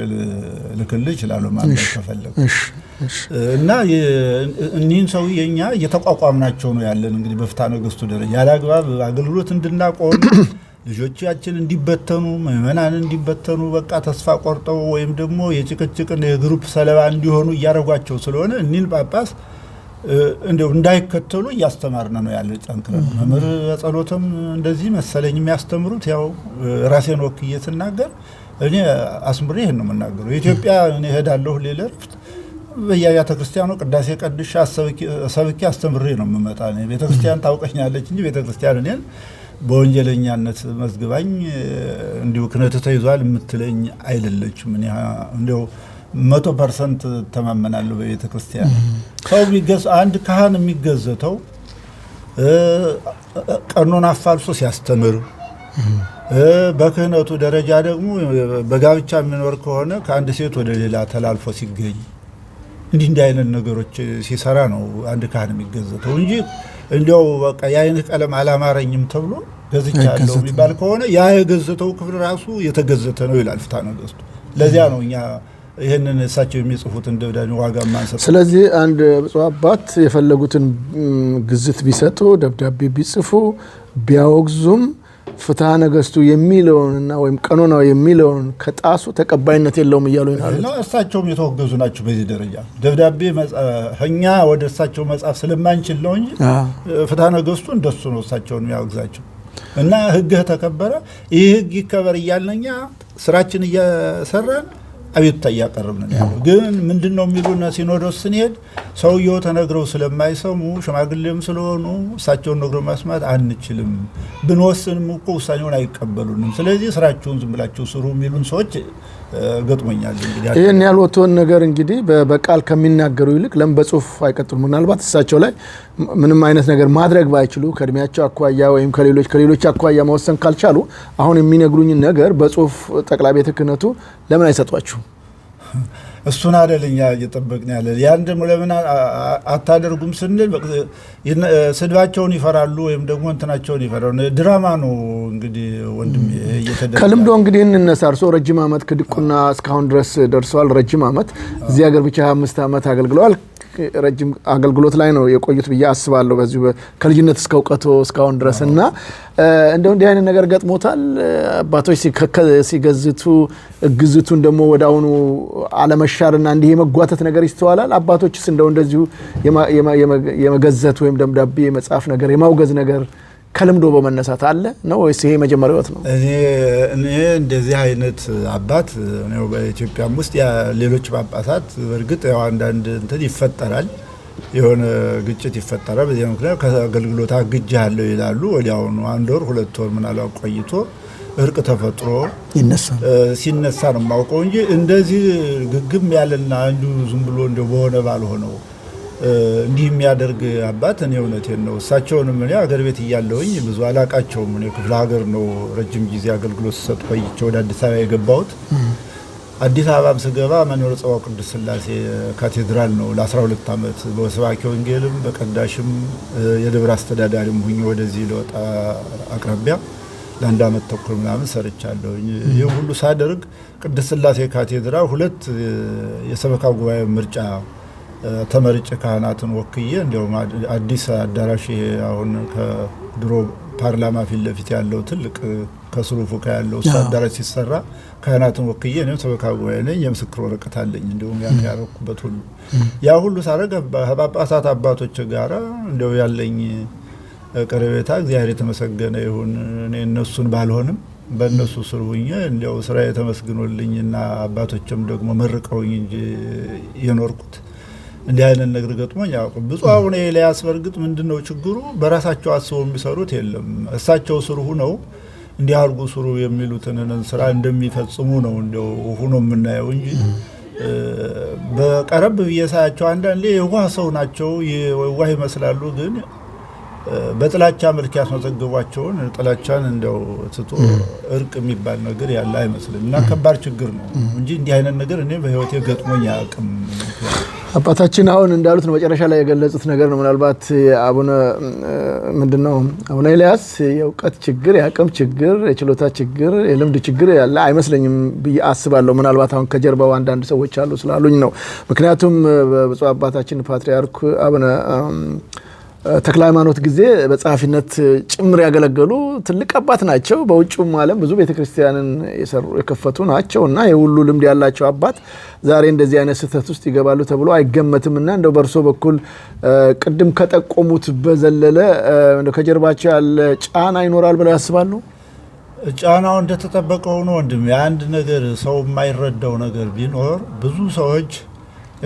ልክልህ እችላለሁ ማለት ከፈለግ እና እኒህን ሰው የኛ እየተቋቋምናቸው ነው ያለን። እንግዲህ በፍትሐ ነገሥቱ ደረጃ ያለ አግባብ አገልግሎት እንድናቆም ልጆቻችን እንዲበተኑ ምእመናን እንዲበተኑ በቃ ተስፋ ቆርጠው ወይም ደግሞ የጭቅጭቅን የግሩፕ ሰለባ እንዲሆኑ እያደረጓቸው ስለሆነ እኒህን ጳጳስ እንደው እንዳይከተሉ እያስተማርነ ነው ያለ ጨንክረን። መምህር ጸሎትም እንደዚህ መሰለኝ የሚያስተምሩት ያው ራሴን ወክዬ ስናገር እኔ አስምሬ ይሄን ነው የምናገረው። ኢትዮጵያ እኔ ሄዳለሁ ለለፍት በየአብያተ ክርስቲያኑ ቅዳሴ ቀድሼ ሰብኬ አስተምሬ ነው የምመጣ። እኔ ቤተክርስቲያን ታውቀኛለች እንጂ ቤተክርስቲያን እኔን በወንጀለኛነት መዝግባኝ እንዲሁ ክህነት ተይዟል የምትለኝ አይደለችም። እኔ እንደው 100% ተማመናለሁ በቤተ ክርስቲያን። ሰው አንድ ካህን የሚገዘተው ቀኖና አፋልሶ ሲያስተምር፣ በክህነቱ ደረጃ ደግሞ በጋብቻ የሚኖር ከሆነ ከአንድ ሴት ወደ ሌላ ተላልፎ ሲገኝ እንዲህ አይነት ነገሮች ሲሰራ ነው አንድ ካህን የሚገዘተው እንጂ እንዲያው በቃ የአይን ቀለም አላማረኝም ተብሎ ገዝቻለሁ የሚባል ከሆነ ያ የገዘተው ክፍል ራሱ የተገዘተ ነው ይላል ፍትሐ ነገሥቱ። ለዚያ ነው እኛ ይሄንን እሳቸው የሚጽፉትን ደብዳቤ ዋጋ ማንሰጥ። ስለዚህ አንድ ብፁዕ አባት የፈለጉትን ግዝት ቢሰጡ ደብዳቤ ቢጽፉ ቢያወግዙም ፍትሐ ነገሥቱ የሚለውንና ወይም ቀኖናው የሚለውን ከጣሱ ተቀባይነት የለውም እያሉ ይናሉ። እሳቸውም የተወገዙ ናቸው በዚህ ደረጃ። ደብዳቤ እኛ ወደ እሳቸው መጻፍ ስለማንችል ነው እንጂ ፍትሐ ነገሥቱ እንደሱ ነው እሳቸውን የሚያወግዛቸው። እና ሕግህ ተከበረ፣ ይህ ሕግ ይከበር እያልነኛ ስራችን እየሰራን አቤቱታ እያቀረብን ያለው ግን ምንድነው የሚሉና ሲኖዶስ ስንሄድ ሰውየው ተነግረው ስለማይሰሙ ሽማግሌም ስለሆኑ እሳቸውን ነግሮ ማስማት አንችልም፣ ብንወስንም እኮ ውሳኔውን አይቀበሉንም፣ ስለዚህ ስራቸውን ዝም ብላችሁ ስሩ የሚሉን ሰዎች ገጥሞኛል። እንግዲህ ይሄን ያልወጣውን ነገር እንግዲህ በቃል ከሚናገሩ ይልቅ ለምን በጽሁፍ አይቀጥሉ? ምናልባት እሳቸው ላይ ምንም አይነት ነገር ማድረግ ባይችሉ ከእድሜያቸው አኳያ ወይም ከሌሎች አኳያ መወሰን ካልቻሉ አሁን የሚነግሩኝ ነገር በጽሁፍ ጠቅላይ ቤተ ክህነቱ ለምን አይሰጧችሁ? እሱን አይደለኛ እየጠበቅን ያለ ያን ደግሞ ለምን አታደርጉም ስንል ስድባቸውን ይፈራሉ ወይም ደግሞ እንትናቸውን ይፈራሉ። ድራማ ነው እንግዲህ ወንድም እየተደረገ ከልምዶ እንግዲህ እንነሳ። እርሶ ረጅም ዓመት ከድቁና እስካሁን ድረስ ደርሰዋል። ረጅም ዓመት እዚህ ሀገር ብቻ 25 ዓመት አገልግለዋል። ረጅም አገልግሎት ላይ ነው የቆዩት ብዬ አስባለሁ በዚሁ ከልጅነት እስከ እውቀቱ እስካሁን ድረስ እና እንደው እንዲህ አይነት ነገር ገጥሞታል? አባቶች ሲገዝቱ ግዝቱን ደግሞ ወደ አሁኑ አለመሻርና እንዲህ የመጓተት ነገር ይስተዋላል። አባቶችስ እንደው እንደዚሁ የመገዘት ወይም ደብዳቤ የመጻፍ ነገር የማውገዝ ነገር ከልምዶ በመነሳት አለ ነው ወይስ ይሄ መጀመሪያው ነው? እኔ እንደዚህ አይነት አባት ነው በኢትዮጵያም ውስጥ ሌሎች ጳጳሳት በእርግጥ ያው አንዳንድ እንትን ይፈጠራል፣ የሆነ ግጭት ይፈጠራል። በዚህ ምክንያት ከአገልግሎት አግጃለሁ ይላሉ። ወዲያውኑ 1 ወር 2 ወር ምናልባት ቆይቶ እርቅ ተፈጥሮ ሲነሳ ነው የማውቀው እንጂ እንደዚህ ግግም ያለና አንዱ ዝም ብሎ እንደው በሆነ ባልሆነው እንዲህ የሚያደርግ አባት እኔ እውነቴን ነው። እሳቸውንም እኔ አገር ቤት እያለሁኝ ብዙ አላቃቸውም። እኔ ክፍለ ሀገር ነው ረጅም ጊዜ አገልግሎት ሰጥ ቆይቼ ወደ አዲስ አበባ የገባሁት። አዲስ አበባም ስገባ መንበረ ጸባዖት ቅድስት ሥላሴ ካቴድራል ነው ለ12 ዓመት በሰባኪ ወንጌልም በቀዳሽም የደብር አስተዳዳሪም ሁኜ ወደዚህ ለወጣ አቅራቢያ ለአንድ ዓመት ተኩል ምናምን ሰርቻለሁ። ይህ ሁሉ ሳደርግ ቅድስት ሥላሴ ካቴድራል 2 የሰበካ ጉባኤ ምርጫ ተመርጬ ካህናትን ወክዬ እንደውም አዲስ አዳራሽ አሁን ከድሮ ፓርላማ ፊት ለፊት ያለው ትልቅ ከስሩ ፎቅ ያለው አዳራሽ ሲሰራ ካህናትን ወክዬ ነው ሰበካ ጉባኤ ነኝ የምስክር ወረቀት አለኝ እንደውም ያካረኩበት ሁሉ ያ ሁሉ ሳረገ ጳጳሳት አባቶች ጋራ እንደው ያለኝ ቀረቤታ እግዚአብሔር የተመሰገነ ይሁን እኔ እነሱን ባልሆንም በእነሱ ስር ሆኜ እንደው ስራ የተመስግኖልኝና አባቶችም ደግሞ መርቀውኝ እንጂ የኖርኩት እንዲህ አይነት ነገር ገጥሞኝ ያውቁ ብፁዕ አቡነ ኤልያስ በርግጥ ምንድነው ችግሩ በራሳቸው አስበው የሚሰሩት የለም እሳቸው ስር ሆነው እንዲህ አርጉ ስሩ የሚሉትን ስራ እንደሚፈጽሙ ነው እንደው ሆኖ የምናየው እንጂ በቀረብ በየሳያቸው አንዳንዴ የዋህ ሰው ናቸው የዋህ ይመስላሉ ግን በጥላቻ መልክ ያስመዘግቧቸውን ጥላቻን እንደው ትቶ እርቅ የሚባል ነገር ያለ አይመስልም እና ከባድ ችግር ነው እንጂ እንዲህ አይነት ነገር እኔ በህይወቴ ገጥሞኝ አያውቅም አባታችን አሁን እንዳሉት ነው መጨረሻ ላይ የገለጹት ነገር ነው ምናልባት አቡነ ምንድነው አቡነ ኤልያስ የእውቀት ችግር የአቅም ችግር የችሎታ ችግር የልምድ ችግር ያለ አይመስለኝም አስባለሁ ምናልባት አሁን ከጀርባው አንዳንድ ሰዎች አሉ ስላሉኝ ነው ምክንያቱም በብፁዕ አባታችን ፓትርያርክ አቡነ ተክለ ሃይማኖት ጊዜ በጻፊነት ጭምር ያገለገሉ ትልቅ አባት ናቸው በውጭም ዓለም ብዙ ቤተክርስቲያንን የከፈቱ ናቸውና የሁሉ ልምድ ያላቸው አባት ዛሬ እንደዚህ አይነት ስህተት ውስጥ ይገባሉ ተብሎ አይገመትምና እንደው በርሶ በኩል ቅድም ከጠቆሙት በዘለለ ከጀርባቸው ያለ ጫና ይኖራል ብለው ያስባሉ ጫናው እንደተጠበቀው ነው ወንድም አንድ ነገር ሰው የማይረዳው ነገር ቢኖር ብዙ ሰዎች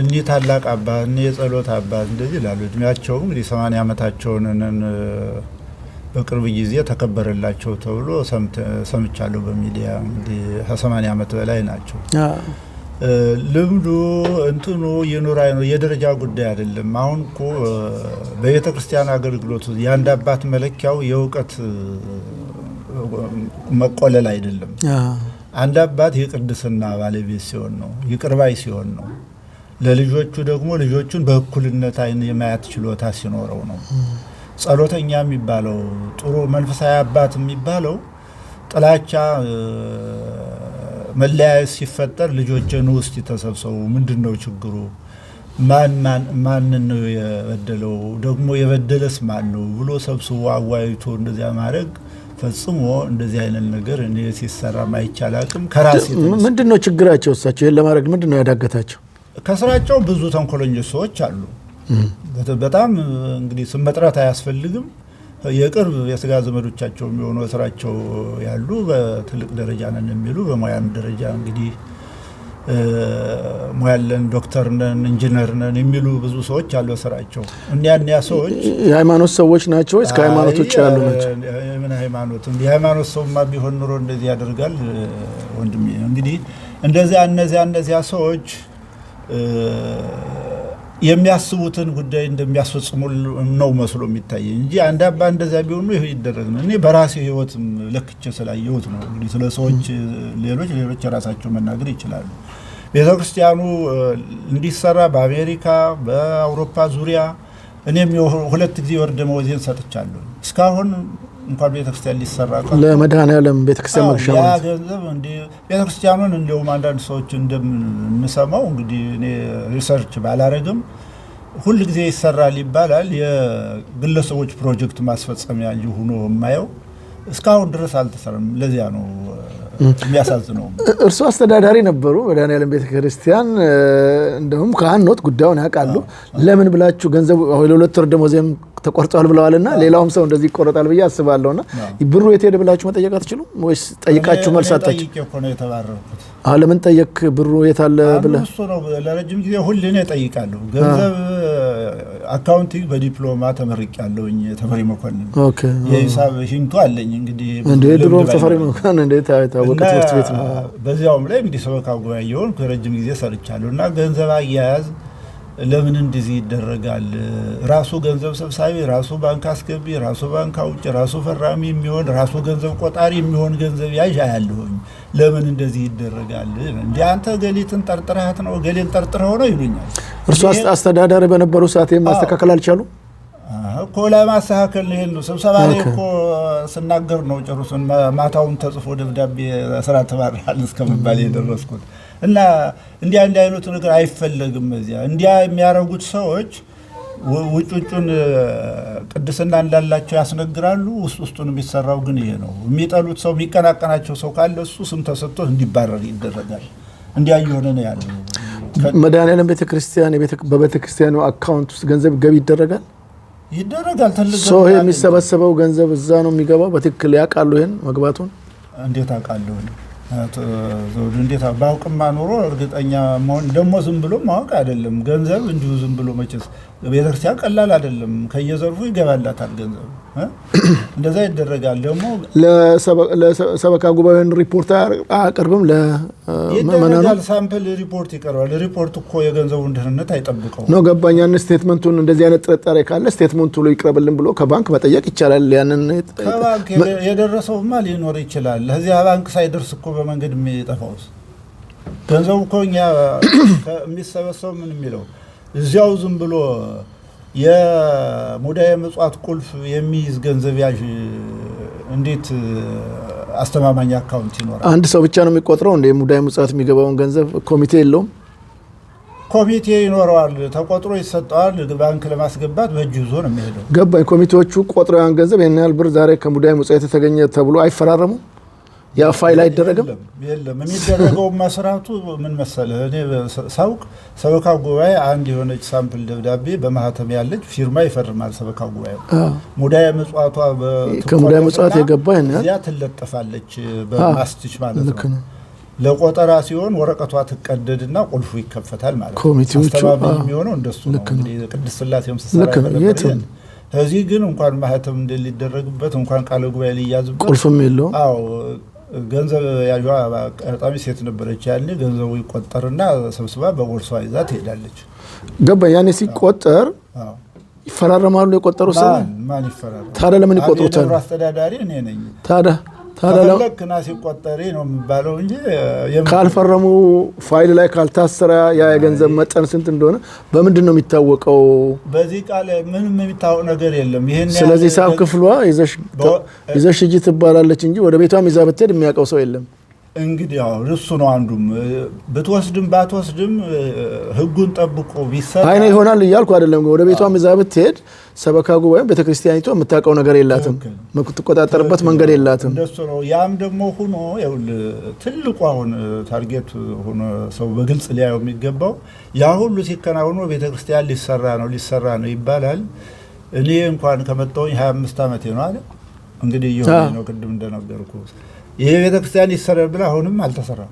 እኒ ታላቅ አባት እኒ የጸሎት አባት እንደዚህ ይላሉ እድሜያቸው እንግዲህ 80 ዓመታቸውን በቅርብ ጊዜ ተከበረላቸው ተብሎ ሰምቻለሁ በሚዲያ እንግዲህ 80 ዓመት በላይ ናቸው ልምዱ እንትኑ ይኖራይ ነው የደረጃ ጉዳይ አይደለም አሁን እኮ በቤተ ክርስቲያን አገልግሎት ያንድ አባት መለኪያው የእውቀት መቆለል አይደለም አንድ አባት የቅድስና ባለቤት ሲሆን ነው ይቅርባይ ሲሆን ነው ለልጆቹ ደግሞ ልጆቹን በእኩልነት አይን የማያት ችሎታ ሲኖረው ነው ጸሎተኛ የሚባለው ጥሩ መንፈሳዊ አባት የሚባለው ጥላቻ መለያየት ሲፈጠር ልጆችን ውስጥ ተሰብሰቡ ምንድነው ችግሩ ማን ነው የበደለው ደግሞ የበደለስ ማን ነው ብሎ ሰብስቦ አዋይቶ እንደዚያ ማድረግ ፈጽሞ እንደዚህ አይነት ነገር እኔ ሲሰራ ማይቻላልም ከራሴ ምንድነው ችግራቸው እሳቸው ይሄን ለማድረግ ምንድነው ያዳገታቸው ከስራቸው ብዙ ተንኮለኞች ሰዎች አሉ በጣም እንግዲህ ስም መጥራት አያስፈልግም የቅርብ የስጋ ዘመዶቻቸው የሚሆኑ ስራቸው ያሉ በትልቅ ደረጃ ነን የሚሉ በሙያም ደረጃ እንግዲህ ሙያለን ዶክተር ነን ኢንጂነር ነን የሚሉ ብዙ ሰዎች አሉ ስራቸው እኒያ ሰዎች የሃይማኖት ሰዎች ናቸው እስከ ሃይማኖት ውጭ ያሉ ናቸው ምን ሃይማኖት የሃይማኖት ሰውማ ቢሆን ኑሮ እንደዚህ ያደርጋል ወንድሜ እንግዲህ እነዚያ ሰዎች የሚያስቡትን ጉዳይ እንደሚያስፈጽሙ ነው መስሎ የሚታይ እንጂ አንድ አባ እንደዛ ቢሆኑ ይሄ ይደረግ ነው እኔ በራሴ ህይወት ለክቼ ስላየሁት ነው እንግዲህ ስለ ሰዎች ሌሎች ራሳቸው መናገር ይችላሉ ቤተክርስቲያኑ እንዲሰራ በአሜሪካ በአውሮፓ ዙሪያ እኔም ሁለት ጊዜ ወርደ መወዜን ሰጥቻለሁ እስካሁን እንኳን ቤተክርስቲያን ሊሰራ ለመድኃኔዓለም ቤተክርስቲያን መግሻው ያ ገንዘብ እንደ ቤተክርስቲያኑን እንደው አንዳንድ ሰዎች እንደምንሰማው እንግዲህ እኔ ሪሰርች ባላረግም ሁሉ ጊዜ ይሰራል ይባላል የግለሰቦች ፕሮጀክት ማስፈጸሚያ እንጂ ሆኖ የማየው እስካሁን ድረስ አልተሰራም ለዚያ ነው የሚያሳዝነው እርሱ አስተዳዳሪ ነበሩ መድኃኔዓለም ቤተክርስቲያን እንደውም ካህናት ጉዳዩን ያውቃሉ ለምን ብላችሁ ገንዘብ ለሁለት ወር ደሞዜም ተቆርጧል ብለዋልና ሌላውም ሰው እንደዚህ ይቆረጣል ብዬ አስባለሁና ብሩ የት ሄደ ብላችሁ መጠየቅ አትችሉም ወይስ ጠይቃችሁ መልስ አጣችሁ ጠይቄ እኮ ነው የተባረኩት ለምን ጠየቅ ብሩ የት አለ ብለህ እሱ ነው ለረጅም ጊዜ ሁሉ እኔ ጠይቃለሁ ገንዘብ አካውንቲንግ በዲፕሎማ ተመርቄያለሁኝ ተፈሪ መኮንን ኦኬ የሂሳብ ሂንቱ አለኝ እንግዲህ እንዴ ድሮ ተፈሪ መኮንን እንዴ ታወቀ ትምህርት ቤት ነው በዚያውም ላይ እንግዲህ ሰበካ ጉባኤ ይሆን ረጅም ጊዜ ሰርቻለሁና ገንዘብ አያያዝ ለምን እንደዚህ ይደረጋል ራሱ ገንዘብ ሰብሳቢ ራሱ ባንክ አስገቢ ራሱ ባንክ አውጭ ራሱ ፈራሚ የሚሆን ራሱ ገንዘብ ቆጣሪ የሚሆን ገንዘብ ያዥ ያያለሁኝ ለምን እንደዚህ ይደረጋል እንዴ አንተ ገሊትን ጠርጥረሃት ነው ገሊን ጠርጥረው ነው ይሉኛል እርሱ አስተዳዳሪ በነበሩ ሰዓት ማስተካከል አልቻሉ ኮላ ማስተካከል ነው ስብሰባ ላይ እኮ ስናገር ነው ጨርሶን ማታውን ተጽፎ ደብዳቤ ስራ ተባራል እስከመባል የደረስኩት እና እንዲያ አይነቱ ነገር አይፈልግም እዚያ እንዲያ የሚያረጉት ሰዎች ውጭውን ቅድስና እንዳላቸው ያስነግራሉ። ውስጡን የሚሰራው ግን ይሄ ነው። የሚጠሉት ሰው የሚቀናቀናቸው ሰው ካለ እሱ ስም ተሰጥቶ እንዲባረር ይደረጋል። እንዲያየሆነ ነው ያለው። መድኃኔዓለም ቤተክርስቲያን በቤተክርስቲያኑ አካውንት ውስጥ ገንዘብ ገቢ ይደረጋል። ሰው የሚሰበሰበው ገንዘብ እዛ ነው የሚገባው። በትክክል ያውቃሉ ይሄን መግባቱን? እንዴት አውቃለሁ? እንዴት ባውቅማ ኖሮ እርግጠኛ መሆን ደግሞ ዝም ብሎ ማወቅ አይደለም። ገንዘብ እንዲሁ ዝም ብሎ መቼስ ቤተክርስቲያን ቀላል አይደለም። ከየዘርፉ ይገባላታል ገንዘብ። እንደዛ ይደረጋል። ደግሞ ለሰበካ ጉባኤን ሪፖርት አያቀርብም። ለመናን ሳምፕል ሪፖርት ይቀርባል። ሪፖርት እኮ የገንዘቡን ደህንነት አይጠብቀው ነው። ገባኛን ስቴትመንቱን እንደዚህ አይነት ጥርጣሬ ካለ ስቴትመንቱ ላይ ይቅረብልን ብሎ ከባንክ መጠየቅ ይቻላል። ያንን ከባንክ የደረሰውማ ሊኖር ይችላል። ለዚህ ባንክ ሳይደርስ እኮ በመንገድ የሚጠፋውስ ገንዘቡ እኮ እኛ የሚሰበሰው ምን የሚለው እዚያው ዝም ብሎ የሙዳየ ምጽዋት ቁልፍ የሚይዝ ገንዘብ ያዥ እንዴት አስተማማኝ አካውንት ይኖራል? አንድ ሰው ብቻ ነው የሚቆጥረው እንደ ሙዳየ ምጽዋት የሚገባውን ገንዘብ? ኮሚቴ የለውም? ኮሚቴ ይኖረዋል። ተቆጥሮ ይሰጠዋል። ባንክ ለማስገባት በእጅ ይዞ ነው የሚሄደው። ገባኝ። ኮሚቴዎቹ ቆጥረው ያን ገንዘብ ይሄን ያህል ብር ዛሬ ከሙዳየ ምጽዋት የተገኘ ተብሎ አይፈራረሙ? ያ ፋይል አይደረግም? የለም። የሚደረገው መስራቱ ምን መሰለህ፣ እኔ ሳውቅ ሰበካ ጉባኤ አንድ የሆነች ሳምፕል ደብዳቤ በማህተም ያለች ፊርማ ይፈርማል ሰበካ ጉባኤ። ሙዳየ ምጽዋቷ ከሙዳየ ምጽዋት የገባ ያ ትለጠፋለች በማስቲሽ ማለት ነው። ለቆጠራ ሲሆን ወረቀቷ ትቀደድና ቁልፉ ይከፈታል ማለት ነው። አስተባባሪ የሚሆነው እንደሱ ነው። እንግዲህ ቅድስት ሥላሴም ተሰራ እዚህ ግን እንኳን ማህተም እንደሊደረግበት እንኳን ቃለ ጉባኤ ሊያዝበት ቁልፍም የለውም። አዎ ገንዘብ ያጇ አጣሚ ሴት ነበረች። ያኔ ገንዘቡ ይቆጠርና ሰብስባ በቦርሷ ይዛ ትሄዳለች። ገባ። ያኔ ሲቆጠር ይፈራረማሉ። የቆጠሩ ሰው ማን ይፈራረም? ታዲያ ለምን ይቆጥሩታል? አስተዳዳሪ እኔ ነኝ። ታዲያ ለክና ሲቆጠሪ ነው የሚባለው እንጂ ካልፈረሙ ፋይል ላይ ካልታሰረ ያ የገንዘብ መጠን ስንት እንደሆነ በምንድን ነው የሚታወቀው? በዚህ ቃል ምንም የሚታወቅ ነገር የለም። ይሄን ስለዚህ ሂሳብ ክፍሏ ይዘሽ ሂጂ ትባላለች እንጂ ወደ ቤቷም ይዛ ብትሄድ የሚያውቀው ሰው የለም። እንግዲህ ያው እሱ ነው አንዱም ብትወስድም ባትወስድም ህጉን ጠብቆ ቢሰራ አይነ ይሆናል እያልኩ አይደለም። ወደ ቤቷም ይዛ ብትሄድ ሰበካ ጉባኤ ቤተክርስቲያኒቷ የምታውቀው ነገር የላትም፣ የምትቆጣጠርበት መንገድ የላትም። እንደሱ ነው። ያም ደግሞ ሆኖ ትልቁ አሁን ታርጌት ሆኖ ሰው በግልጽ ሊያየው የሚገባው ያ ሁሉ ሲከናወኑ ቤተክርስቲያን ሊሰራ ነው ይባላል። እኔ እንኳን ከመጣሁኝ 25 ዓመቴ ነው አለ። እንግዲህ ይሆነ ነው ቅድም እንደነገርኩ ይሄ ቤተክርስቲያን ይሰራ ብላ አሁንም አልተሰራም።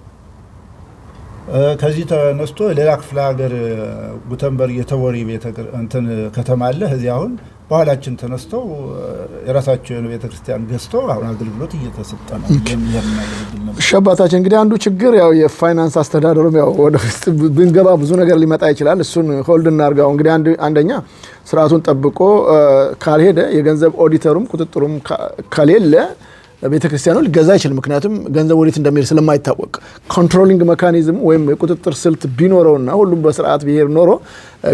ከዚህ ተነስቶ ሌላ ክፍለ ሀገር ጉተንበርግ የተወሪ ከተማ አለ። እዚህ አሁን በኋላችን ተነስተው የራሳቸውን ቤተክርስቲያን ገዝተው አሁን አገልግሎት እየተሰጠ ነው። ሸባታችን እንግዲህ አንዱ ችግር ያው የፋይናንስ አስተዳደሩም ያው ወደ ውስጥ ብንገባ ብዙ ነገር ሊመጣ ይችላል። እሱን ሆልድ እናርጋው። እንግዲህ አንደኛ ስርዓቱን ጠብቆ ካልሄደ የገንዘብ ኦዲተሩም ቁጥጥሩም ከሌለ ቤተክርስቲያኑ ሊገዛ አይችልም። ምክንያቱም ገንዘብ ወዴት እንደሚሄድ ስለማይታወቅ ኮንትሮሊንግ ሜካኒዝም ወይም የቁጥጥር ስልት ቢኖረውና ሁሉም በስርዓት ብሄር ኖሮ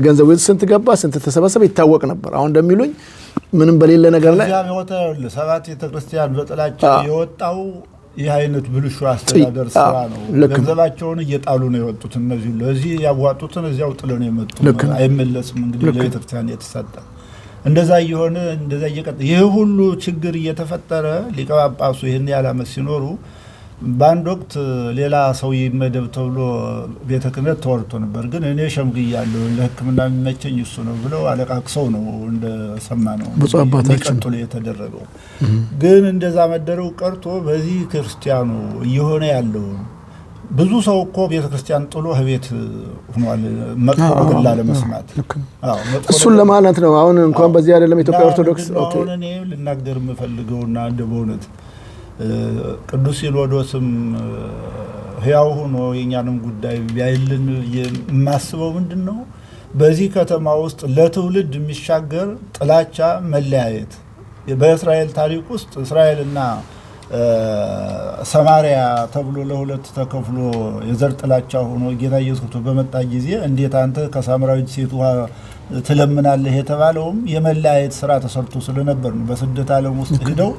ገንዘቡ ስንት ገባ ስንት ተሰበሰበ ይታወቅ ነበር። አሁን እንደሚሉኝ ምንም በሌለ ነገር ላይ ሰባት ቤተክርስቲያን በጥላቻ የወጣው ይህ አይነት ብልሹ አስተዳደር ስራ ነው። ገንዘባቸውን እየጣሉ ነው የወጡት። እነዚህ ለዚህ ያዋጡትን እዚያው ጥለው ነው የመጡት። አይመለስም እንግዲህ ለቤተክርስቲያን የተሰጠ እንደዛ እየሆነ እንደዛ እየቀጠለ ይሄ ሁሉ ችግር እየተፈጠረ ሊቀ ጳጳሱ ይሄን ያላመስ ሲኖሩ በአንድ ወቅት ሌላ ሰው ይመደብ ተብሎ ቤተ ክህነት ተወርቶ ነበር። ግን እኔ ሸምግያለሁ ለሕክምና የሚመቸኝ እሱ ነው ብለው አለቃቅሰው ነው እንደሰማ ነው ቀጥሎ የተደረገው። ግን እንደዛ መደረው ቀርቶ በዚህ ክርስቲያኑ እየሆነ ያለው ብዙ ሰው እኮ ቤተ ክርስቲያን ጥሎ ቤት ሆኗል። መጥፎ ነገር ላለመስማት እሱን ለማለት ነው። አሁን እንኳን በዚህ አይደለም ኢትዮጵያ ኦርቶዶክስ አሁን እኔ ልናገር የምፈልገውና እንደ በእውነት ቅዱስ ሲኖዶስም ህያው ሆኖ የኛንም ጉዳይ ቢያይልን የማስበው ምንድነው በዚህ ከተማ ውስጥ ለትውልድ የሚሻገር ጥላቻ፣ መለያየት በእስራኤል ታሪክ ውስጥ እስራኤልና ሰማሪያ ተብሎ ለሁለት ተከፍሎ የዘር ጥላቻ ሆኖ ጌታ ኢየሱስ በመጣ ጊዜ እንዴት አንተ ከሳምራዊት ሴት ውሃ ትለምናለህ የተባለውም የመለያየት ስራ ተሰርቶ ስለነበር ነው። በስደት ዓለም ውስጥ ሄደው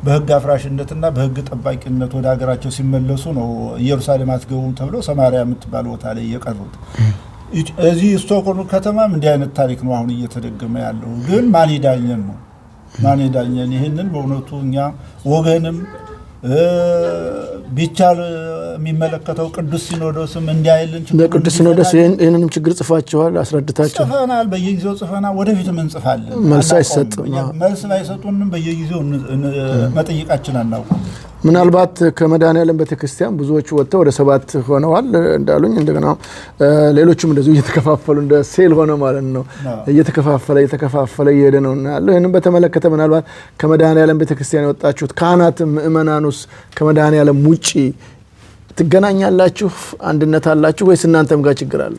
በህግ አፍራሽነትና በህግ ጠባቂነት ወደ ሀገራቸው ሲመለሱ ነው ኢየሩሳሌም አትገቡም ተብሎ ሰማሪያ የምትባል ቦታ ላይ የቀሩት። እዚህ ስቶክሆልም ከተማም እንዲህ አይነት ታሪክ ነው አሁን እየተደገመ ያለው። ግን ማን ይዳኘን ነው ማን ይዳኘን? ይህንን በእውነቱ እኛ ወገንም ቢቻል የሚመለከተው ቅዱስ ሲኖዶስም እንዲያይልን ቅዱስ ሲኖዶስ ይህንንም ችግር ጽፋችኋል? አስረድታችሁ? ጽፈናል፣ በየጊዜው ጽፈናል፣ ወደፊትም እንጽፋለን። መልስ አይሰጥም። መልስ ባይሰጡንም በየጊዜው መጠየቃችን አናውቅም። ምናልባት ከመድኃኔዓለም ቤተክርስቲያን ብዙዎቹ ወጥተው ወደ 7 ሆነዋል እንዳሉኝ፣ እንደገና ሌሎችም እንደዚሁ እየተከፋፈሉ እንደ ሴል ሆነ ማለት ነው እየተከፋፈለ እየሄደ ነው ያለው። ይህንን በተመለከተ ምናልባት ከመድኃኔዓለም ቤተክርስቲያን የወጣችሁት ካህናትም ምእመናኑስ ከመድኃኔዓለም ውጪ ትገናኛላችሁ? አንድነት አላችሁ ወይስ እናንተም ጋር ችግር አለ?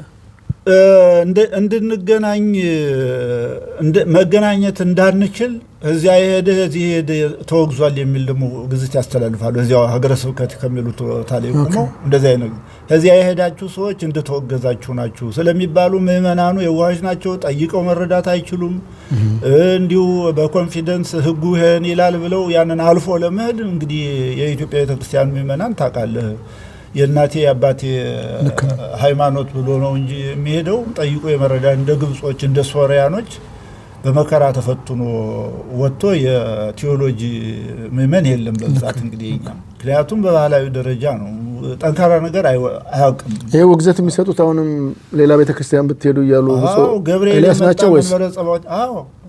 እንድንገናኝ መገናኘት እንዳንችል እዚያ የሄደ እዚህ ሄደ ተወግዟል የሚል ደግሞ ግዝት ያስተላልፋሉ። እዚያው ሀገረ ስብከት ከሚሉት ታዲያ ቆመው እንደዚህ አይነት እዚያ የሄዳችሁ ሰዎች እንደተወገዛችሁ ናችሁ ስለሚባሉ ምእመናኑ የዋሃች ናቸው፣ ጠይቀው መረዳት አይችሉም። እንዲሁ በኮንፊደንስ ህጉ ይሄን ይላል ብለው ያንን አልፎ ለመሄድ እንግዲህ የኢትዮጵያ ቤተክርስቲያን ምእመናን ታውቃለህ የእናቴ አባቴ ሃይማኖት ብሎ ነው እንጂ የሚሄደው ጠይቆ የመረዳት እንደ ግብጾች እንደ ሶሪያኖች በመከራ ተፈትኖ ወጥቶ የቴዎሎጂ ምእመን የለም በዛት እንግዲህ ምክንያቱም በባህላዊ ደረጃ ነው ጠንካራ ነገር አያውቅም። ይሄ ውግዘት የሚሰጡት አሁንም ሌላ ቤተክርስቲያን ብትሄዱ እያሉ ገብርኤል ናቸው ወይስ?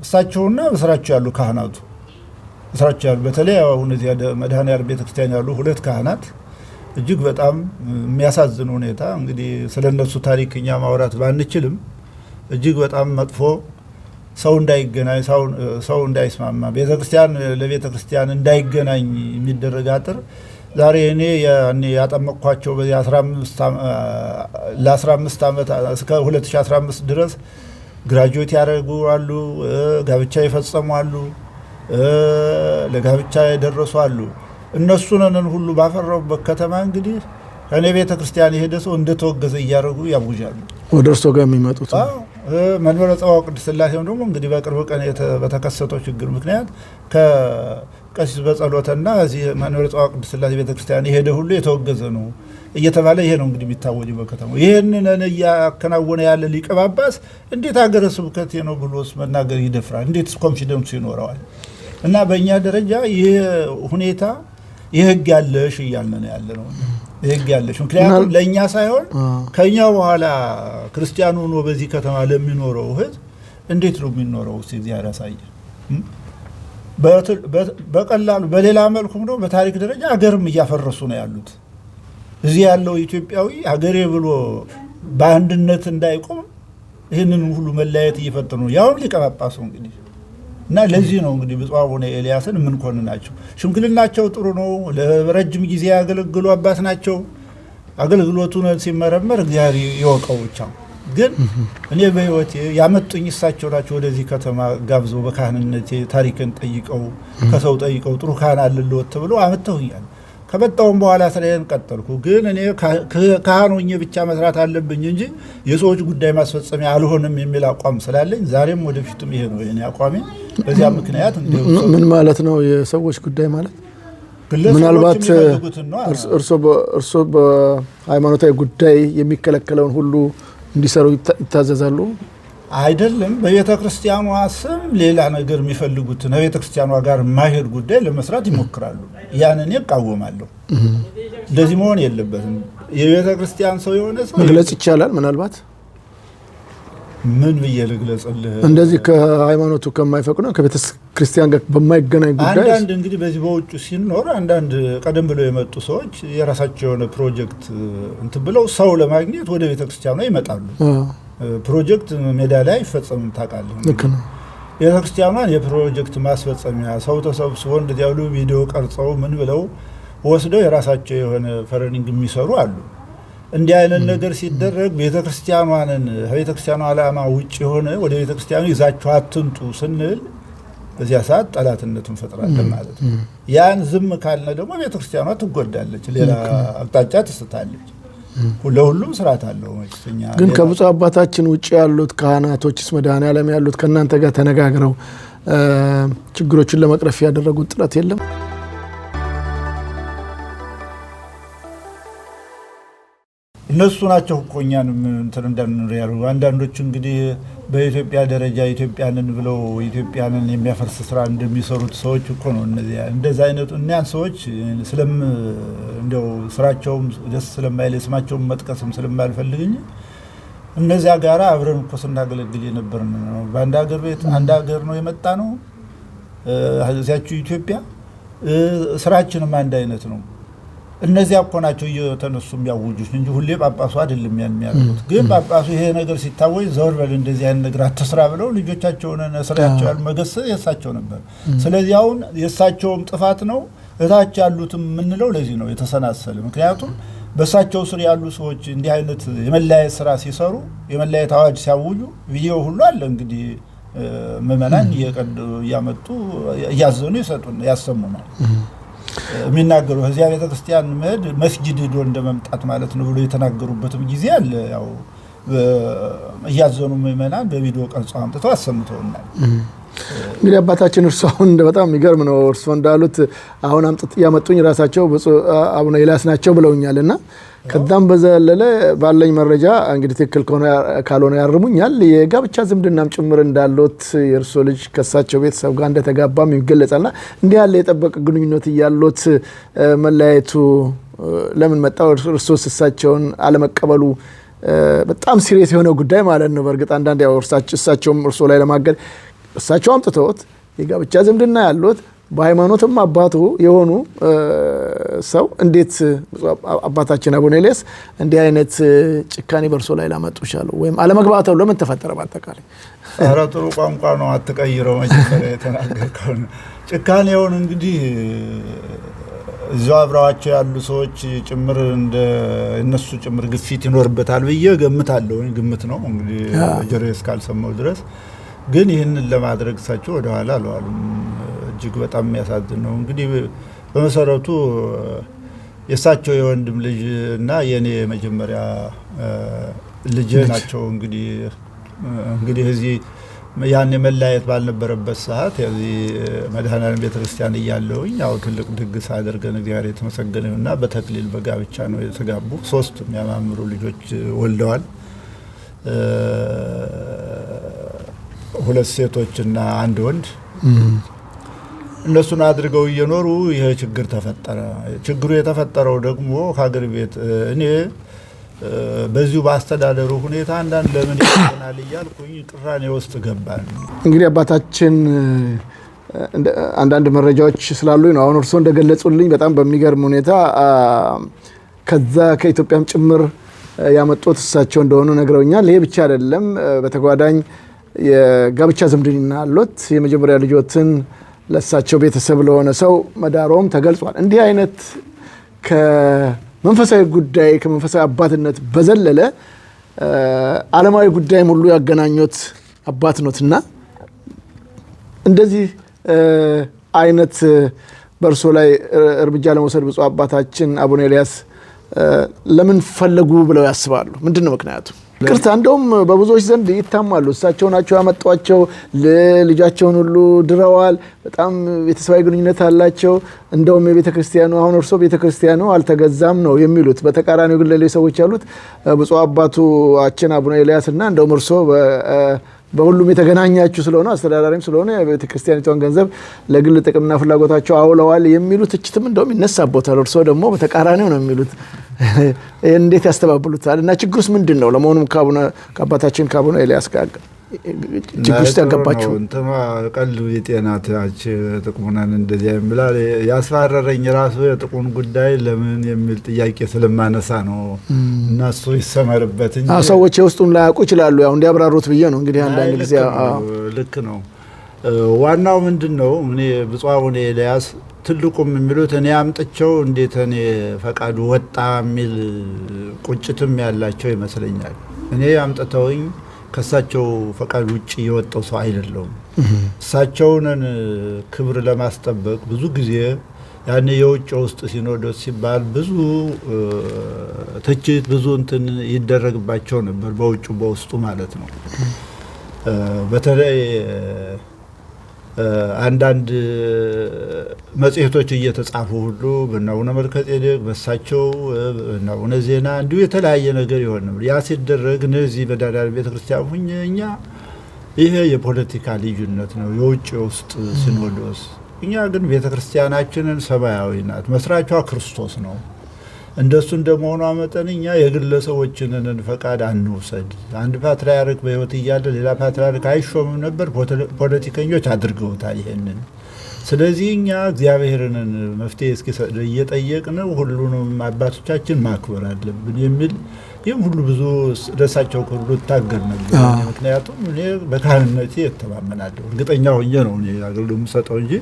እሳቸውና በስራቸው ያሉ ካህናቱ በስራቸው ያሉ በተለይ አሁን እዚህ መድኃኔዓለም ቤተክርስቲያን ያሉ 2 ካህናት እጅግ በጣም የሚያሳዝን ሁኔታ እንግዲህ ስለነሱ ታሪክኛ ማውራት ባንችልም እጅግ በጣም መጥፎ ሰው እንዳይገናኝ ሰው እንዳይስማማ ቤተክርስቲያን ለቤተክርስቲያን እንዳይገናኝ የሚደረግ አጥር ዛሬ እኔ ያጠመቅኳቸው በዚህ 15 ዓመት እስከ 2015 ድረስ ግራጁዌት ያደረጉ አሉ፣ ጋብቻ የፈጸሙ አሉ፣ ለጋብቻ የደረሱ አሉ። እነሱንን ሁሉ ባፈራውበት ከተማ እንግዲህ ከኔ ቤተክርስቲያን የሄደ ሰው እንደተወገዘ እያደረጉ ያውጃሉ። ወደ እርሶ ጋር የሚመጡት መንበረ ጸባዖ ቅድስት ሥላሴም ደግሞ እንግዲህ በቅርብ ቀን በተከሰተው ችግር ምክንያት ከቀሲስ በጸሎተና እዚህ መንበረ ጸባዖ ቅድስት ሥላሴ ቤተክርስቲያን የሄደ ሁሉ የተወገዘ ነው እየተባለ ይሄ ነው እንግዲህ የሚታወጀው በከተማው። ይሄንን እያከናወነ ያለ ሊቀ ጳጳስ እንዴት ሀገረ ስብከት ነው ብሎስ መናገር ይደፍራል? እንዴትስ ኮንፊደንስ ይኖረዋል? እና በእኛ ደረጃ ይህ ሁኔታ የህግ ያለሽ እያልን ነው ያለ ነው የህግ ያለሽ። ምክንያቱም ለእኛ ሳይሆን ከኛ በኋላ ክርስቲያኑ ሆኖ በዚህ ከተማ ለሚኖረው ህዝብ እንዴት ነው የሚኖረው? እግዚአብሔር ያሳየ። በቀላሉ በሌላ መልኩም ነው በታሪክ ደረጃ ሀገርም እያፈረሱ ነው ያሉት። እዚህ ያለው ኢትዮጵያዊ ሀገሬ ብሎ በአንድነት እንዳይቆም ይህንን ሁሉ መለያየት እየፈጠሩ ነው ያውም ሊቀ ጳጳሱ እንግዲህ እና ለዚህ ነው እንግዲህ ብፁዕ አቡነ ኤልያስን የምንኮንናቸው። ሽምግልናቸው ጥሩ ነው፣ ለረጅም ጊዜ ያገለግሉ አባት ናቸው። አገልግሎቱን ሲመረመር እግዚአብሔር ይወቀው ብቻ። ግን እኔ በህይወቴ ያመጡኝ እሳቸው ናቸው። ወደዚህ ከተማ ጋብዘው በካህንነቴ ታሪክን ጠይቀው ከሰው ጠይቀው ጥሩ ካህን አለልዎት ተብሎ አመጣሁኛል። ከመጣሁም በኋላ ስራዬን ቀጠልኩ። ግን እኔ ካህን ሆኜ ብቻ መስራት አለብኝ እንጂ የሰዎች ጉዳይ ማስፈጸሚያ አልሆንም የሚል አቋም ስላለኝ ዛሬም ወደፊትም ይሄ ነው የኔ አቋሜ። በዚያ ምክንያት ምን ማለት ነው የሰዎች ጉዳይ ማለት? ምናልባት እርሶ በሃይማኖታዊ ጉዳይ የሚከለከለውን ሁሉ እንዲሰሩ ይታዘዛሉ? አይደለም። በቤተ ክርስቲያኗ ስም ሌላ ነገር የሚፈልጉትን በቤተ ክርስቲያኗ ጋር የማይሄድ ጉዳይ ለመስራት ይሞክራሉ። ያንን ይቃወማለሁ። እንደዚህ መሆን የለበትም። የቤተ ክርስቲያን ሰው የሆነ ሰው መግለጽ ይቻላል። ምናልባት ምን ብዬ ልግለጽልህ? እንደዚህ ከሃይማኖቱ ከማይፈቅዱ ከቤተ ክርስቲያን ጋር በማይገናኝ ጉዳይ አንዳንድ እንግዲህ በዚህ በውጭ ሲኖር አንዳንድ ቀደም ብለው የመጡ ሰዎች የራሳቸው የሆነ ፕሮጀክት እንትን ብለው ሰው ለማግኘት ወደ ቤተ ክርስቲያኗ ይመጣሉ። ፕሮጀክት ሜዳ ላይ ይፈጸም ታውቃለህ። ቤተክርስቲያኗን የፕሮጀክት ማስፈጸሚያ ሰው ተሰብስቦ እንደዚህ ያሉ ቪዲዮ ቀርጸው ምን ብለው ወስደው የራሳቸው የሆነ ፈረኒንግ የሚሰሩ አሉ። እንዲህ አይነት ነገር ሲደረግ ቤተክርስቲያኗን ከቤተክርስቲያኗ ዓላማ ውጭ የሆነ ወደ ቤተክርስቲያኑ ይዛችሁ አትንጡ ስንል በዚያ ሰዓት ጠላትነት እንፈጥራለን ማለት ነው። ያን ዝም ካልነ ደግሞ ቤተክርስቲያኗ ትጎዳለች፣ ሌላ አቅጣጫ ትስታለች። ለሁሉም ስርዓት አለው። ግን ከብፁዕ አባታችን ውጭ ያሉት ካህናቶችስ መድኃኔዓለም ያሉት ከእናንተ ጋር ተነጋግረው ችግሮችን ለመቅረፍ ያደረጉት ጥረት የለም? እነሱ ናቸው እኮ እኛንም እንትን እንዳንኖር ያሉ። አንዳንዶች እንግዲህ በኢትዮጵያ ደረጃ ኢትዮጵያንን ብለው ኢትዮጵያንን የሚያፈርስ ስራ እንደሚሰሩት ሰዎች እኮ ነው እነዚህ። እንደዛ አይነቱ እኛን ሰዎች እንደው ስራቸውም ደስ ስለማይል ስማቸውም መጥቀስም ስለማልፈልግኝ እነዚያ ጋራ አብረን እኮ ስናገለግል የነበርን ነው። በአንድ ሀገር ቤት አንድ ሀገር ነው የመጣ ነው እዚያችሁ ኢትዮጵያ። ስራችንም አንድ አይነት ነው። እነዚያ እኮ ናቸው እየተነሱ የሚያውጁት እንጂ ሁሌ ጳጳሱ አይደለም ያን የሚያደርጉት። ግን ጳጳሱ ይሄ ነገር ሲታወጅ ዘወር በል እንደዚህ አይነት ነገር አትስራ ብለው ልጆቻቸውን ስራቸው ያልመገሰጽ የሳቸው ነበር። ስለዚህ አሁን የሳቸውም ጥፋት ነው እታች ያሉትም የምንለው ለዚህ ነው የተሰናሰለ። ምክንያቱም በሳቸው ስር ያሉ ሰዎች እንዲህ አይነት የመለያየት ስራ ሲሰሩ የመለያየት አዋጅ ሲያውጁ ቪዲዮ ሁሉ አለ እንግዲህ ምዕመናን እያመጡ እያዘኑ ይሰጡን ያሰሙናል። የሚናገሩ እዚያ ቤተክርስቲያን መሄድ መስጊድ ሄዶ እንደመምጣት ማለት ነው ብሎ የተናገሩበትም ጊዜ አለ። ያው እያዘኑ ምዕመናን በቪዲዮ ቀርጸው አምጥተው አሰምተውናል። እንግዲህ አባታችን እርሱ አሁን በጣም የሚገርም ነው። እርሱ እንዳሉት አሁን ያመጡኝ ራሳቸው አቡነ ኤልያስ ናቸው ብለውኛልና ከዛም በዘለለ ባለኝ መረጃ እንግዲህ ትክክል ካልሆነ ያርሙኛል የጋብቻ ዝምድናም ጭምር እንዳሉት የእርሱ ልጅ ከሳቸው ቤተሰብ ጋር እንደተጋባም ይገለጻልና እንዲህ ያለ የጠበቀ ግንኙነት ያሉት መለያየቱ ለምን መጣው? እርሱ እሳቸውን አለመቀበሉ በጣም ሲሪየስ የሆነ ጉዳይ ማለት ነው። በእርግጥ አንዳንድ ያው እሳቸውም እርሱ ላይ ለማገድ እሳቸው አምጥተውት የጋብቻ ዝምድና ያሉት በሃይማኖትም አባቱ የሆኑ ሰው እንዴት አባታችን አቡነ ኤልያስ እንዲህ አይነት ጭካኔ በርሶ ላይ ላመጡ ይችላሉ? ወይም አለመግባባቱ ለምን ተፈጠረ? ባጠቃላይ ኧረ ጥሩ ቋንቋ ነው አትቀይረው። መጀመሪያ የተናገርከው ጭካኔውን እንግዲህ እዛው አብረዋቸው ያሉ ሰዎች ጭምር እንደ እነሱ ጭምር ግፊት ይኖርበታል ብዬ ገምታለሁ። ግምት ነው እንግዲህ ጆሮዬ እስካልሰማው ድረስ። ግን ይህንን ለማድረግ እሳቸው ወደ ኋላ አልዋሉም። እጅግ በጣም የሚያሳዝን ነው። እንግዲህ በመሰረቱ የእሳቸው የወንድም ልጅ እና የኔ መጀመሪያ ልጅ ናቸው። እንግዲህ እዚህ ያን መለያየት ባልነበረበት ሰዓት እዚህ መድኃኔዓለም ቤተክርስቲያን እያለሁኝ ያው ትልቅ ድግስ አድርገን እግዚአብሔር የተመሰገነውና በተክሊል በጋብቻ ነው የተጋቡ። 3 የሚያማምሩ ልጆች ወልደዋል። 2 ሴቶችና 1 ወንድ። እነሱን አድርገው እየኖሩ ይሄ ችግር ተፈጠረ። ችግሩ የተፈጠረው ደግሞ ሀገር ቤት እኔ በዚሁ በአስተዳደሩ ሁኔታ አንዳንድ ለምን ይሆናል እያልኩኝ ቅራኔ ውስጥ ገባን። እንግዲህ አባታችን አንዳንድ መረጃዎች ስላሉኝ ነው አሁን እርስዎ እንደገለጹልኝ በጣም በሚገርም ሁኔታ ከዛ ከኢትዮጵያም ጭምር ያመጡት እሳቸው እንደሆኑ ነግረውኛል። ይሄ ብቻ አይደለም፣ በተጓዳኝ የጋብቻ ዝምድና አሉት። የመጀመሪያ ልጆትን ለእሳቸው ቤተሰብ ለሆነ ሰው መዳሮም ተገልጿል። እንዲህ አይነት ከመንፈሳዊ ጉዳይ ከመንፈሳዊ አባትነት በዘለለ ዓለማዊ ጉዳይ ሙሉ ያገናኙት አባት ነውና እንደዚህ አይነት በእርሶ ላይ እርምጃ ለመውሰድ ብፁዕ አባታችን አቡነ ኤልያስ ለምን ፈለጉ ብለው ያስባሉ? ምንድነው ምክንያቱ? ቅርታ እንደውም በብዙዎች ዘንድ ይታማሉ። እሳቸው ናቸው ያመጧቸው፣ ልጃቸውን ሁሉ ድረዋል፣ በጣም ቤተሰባዊ ግንኙነት አላቸው። እንደውም የቤተክርስቲያኑ አሁን እርሶ ቤተክርስቲያኑ አልተገዛም ነው የሚሉት። በተቃራኒው ግን ሌሎች ሰዎች ያሉት ብፁዕ አባታችን አቡነ ኤልያስ እና እንደውም እርሶ በሁሉም የተገናኛችሁ ስለሆነ አስተዳዳሪም ስለሆነ የቤተክርስቲያኒቷን ገንዘብ ለግል ጥቅምና ፍላጎታቸው አውለዋል የሚሉ ትችትም እንደውም ይነሳቦታል። እርሶ ደግሞ በተቃራኒው ነው የሚሉት። እንዴት ያስተባብሉታል? እና ችግሩስ ምንድን ነው? ለመሆኑም ከአባታችን ከአቡነ ኤልያስ ጋር ችግር ውስጥ ያገባችሁ? እንትማ ቀልዱ የጤናታች ጥቅሙናን እንደዚህ ይምላል። ያስፈራረኝ ራሱ የጥቅሙን ጉዳይ ለምን የሚል ጥያቄ ስለማነሳ ነው። እና እሱ ይሰመርበት እንጂ ሰዎች የውስጡን ላያውቁ ይችላሉ። ያው እንዲያብራሩት ብዬ ነው። እንግዲህ አንዳንድ ጊዜ ልክ ነው። ዋናው ምንድነው እኔ ብፁዕ አቡነ ኤልያስ ትልቁም የሚሉት እኔ አምጥቸው እንዴት እኔ ፈቃዱ ወጣ የሚል ቁጭትም ያላቸው ይመስለኛል። እኔ አምጥተውኝ ከሳቸው ፈቃድ ውጪ የወጣው ሰው አይደለም። እሳቸውን ክብር ለማስጠበቅ ብዙ ጊዜ ያኔ የውጭ ውስጥ ሲኖዶስ ሲባል ብዙ ትችት ብዙ እንትን ይደረግባቸው ነበር፣ በውጭ በውስጡ ማለት ነው። በተለይ አንዳንድ መጽሔቶች እየተጻፉ ሁሉ በአቡነ መልከጼዴቅ በሳቸው በአቡነ ዜና እንዲሁ የተለያየ ነገር ይሆን ነበር። ያ ሲደረግ እነዚህ በመድኃኔዓለም ቤተክርስቲያን ሁኜ እኛ ይሄ የፖለቲካ ልዩነት ነው የውጭ ውስጥ ሲኖዶስ። እኛ ግን ቤተክርስቲያናችንን ሰማያዊ ናት፣ መስራቿ ክርስቶስ ነው። እንደሱ እንደመሆኗ መጠን እኛ የግለሰቦችንን ፈቃድ አንውሰድ። አንድ ፓትርያርክ በሕይወት እያለ ሌላ ፓትርያርክ አይሾምም ነበር፣ ፖለቲከኞች አድርገውታል ይሄንን። ስለዚህ እኛ እግዚአብሔርን መፍትሄ እስኪሰጥ እየጠየቅን ሁሉንም አባቶቻችን ማክበር አለብን የሚል ይህም ሁሉ ብዙ ለሳቸው ሁሉ ታገል ነበር። ምክንያቱም እኔ በካህንነቴ እተማመናለሁ፣ እርግጠኛ ሆኜ ነው እኔ አገልግሎት የምሰጠው እንጂ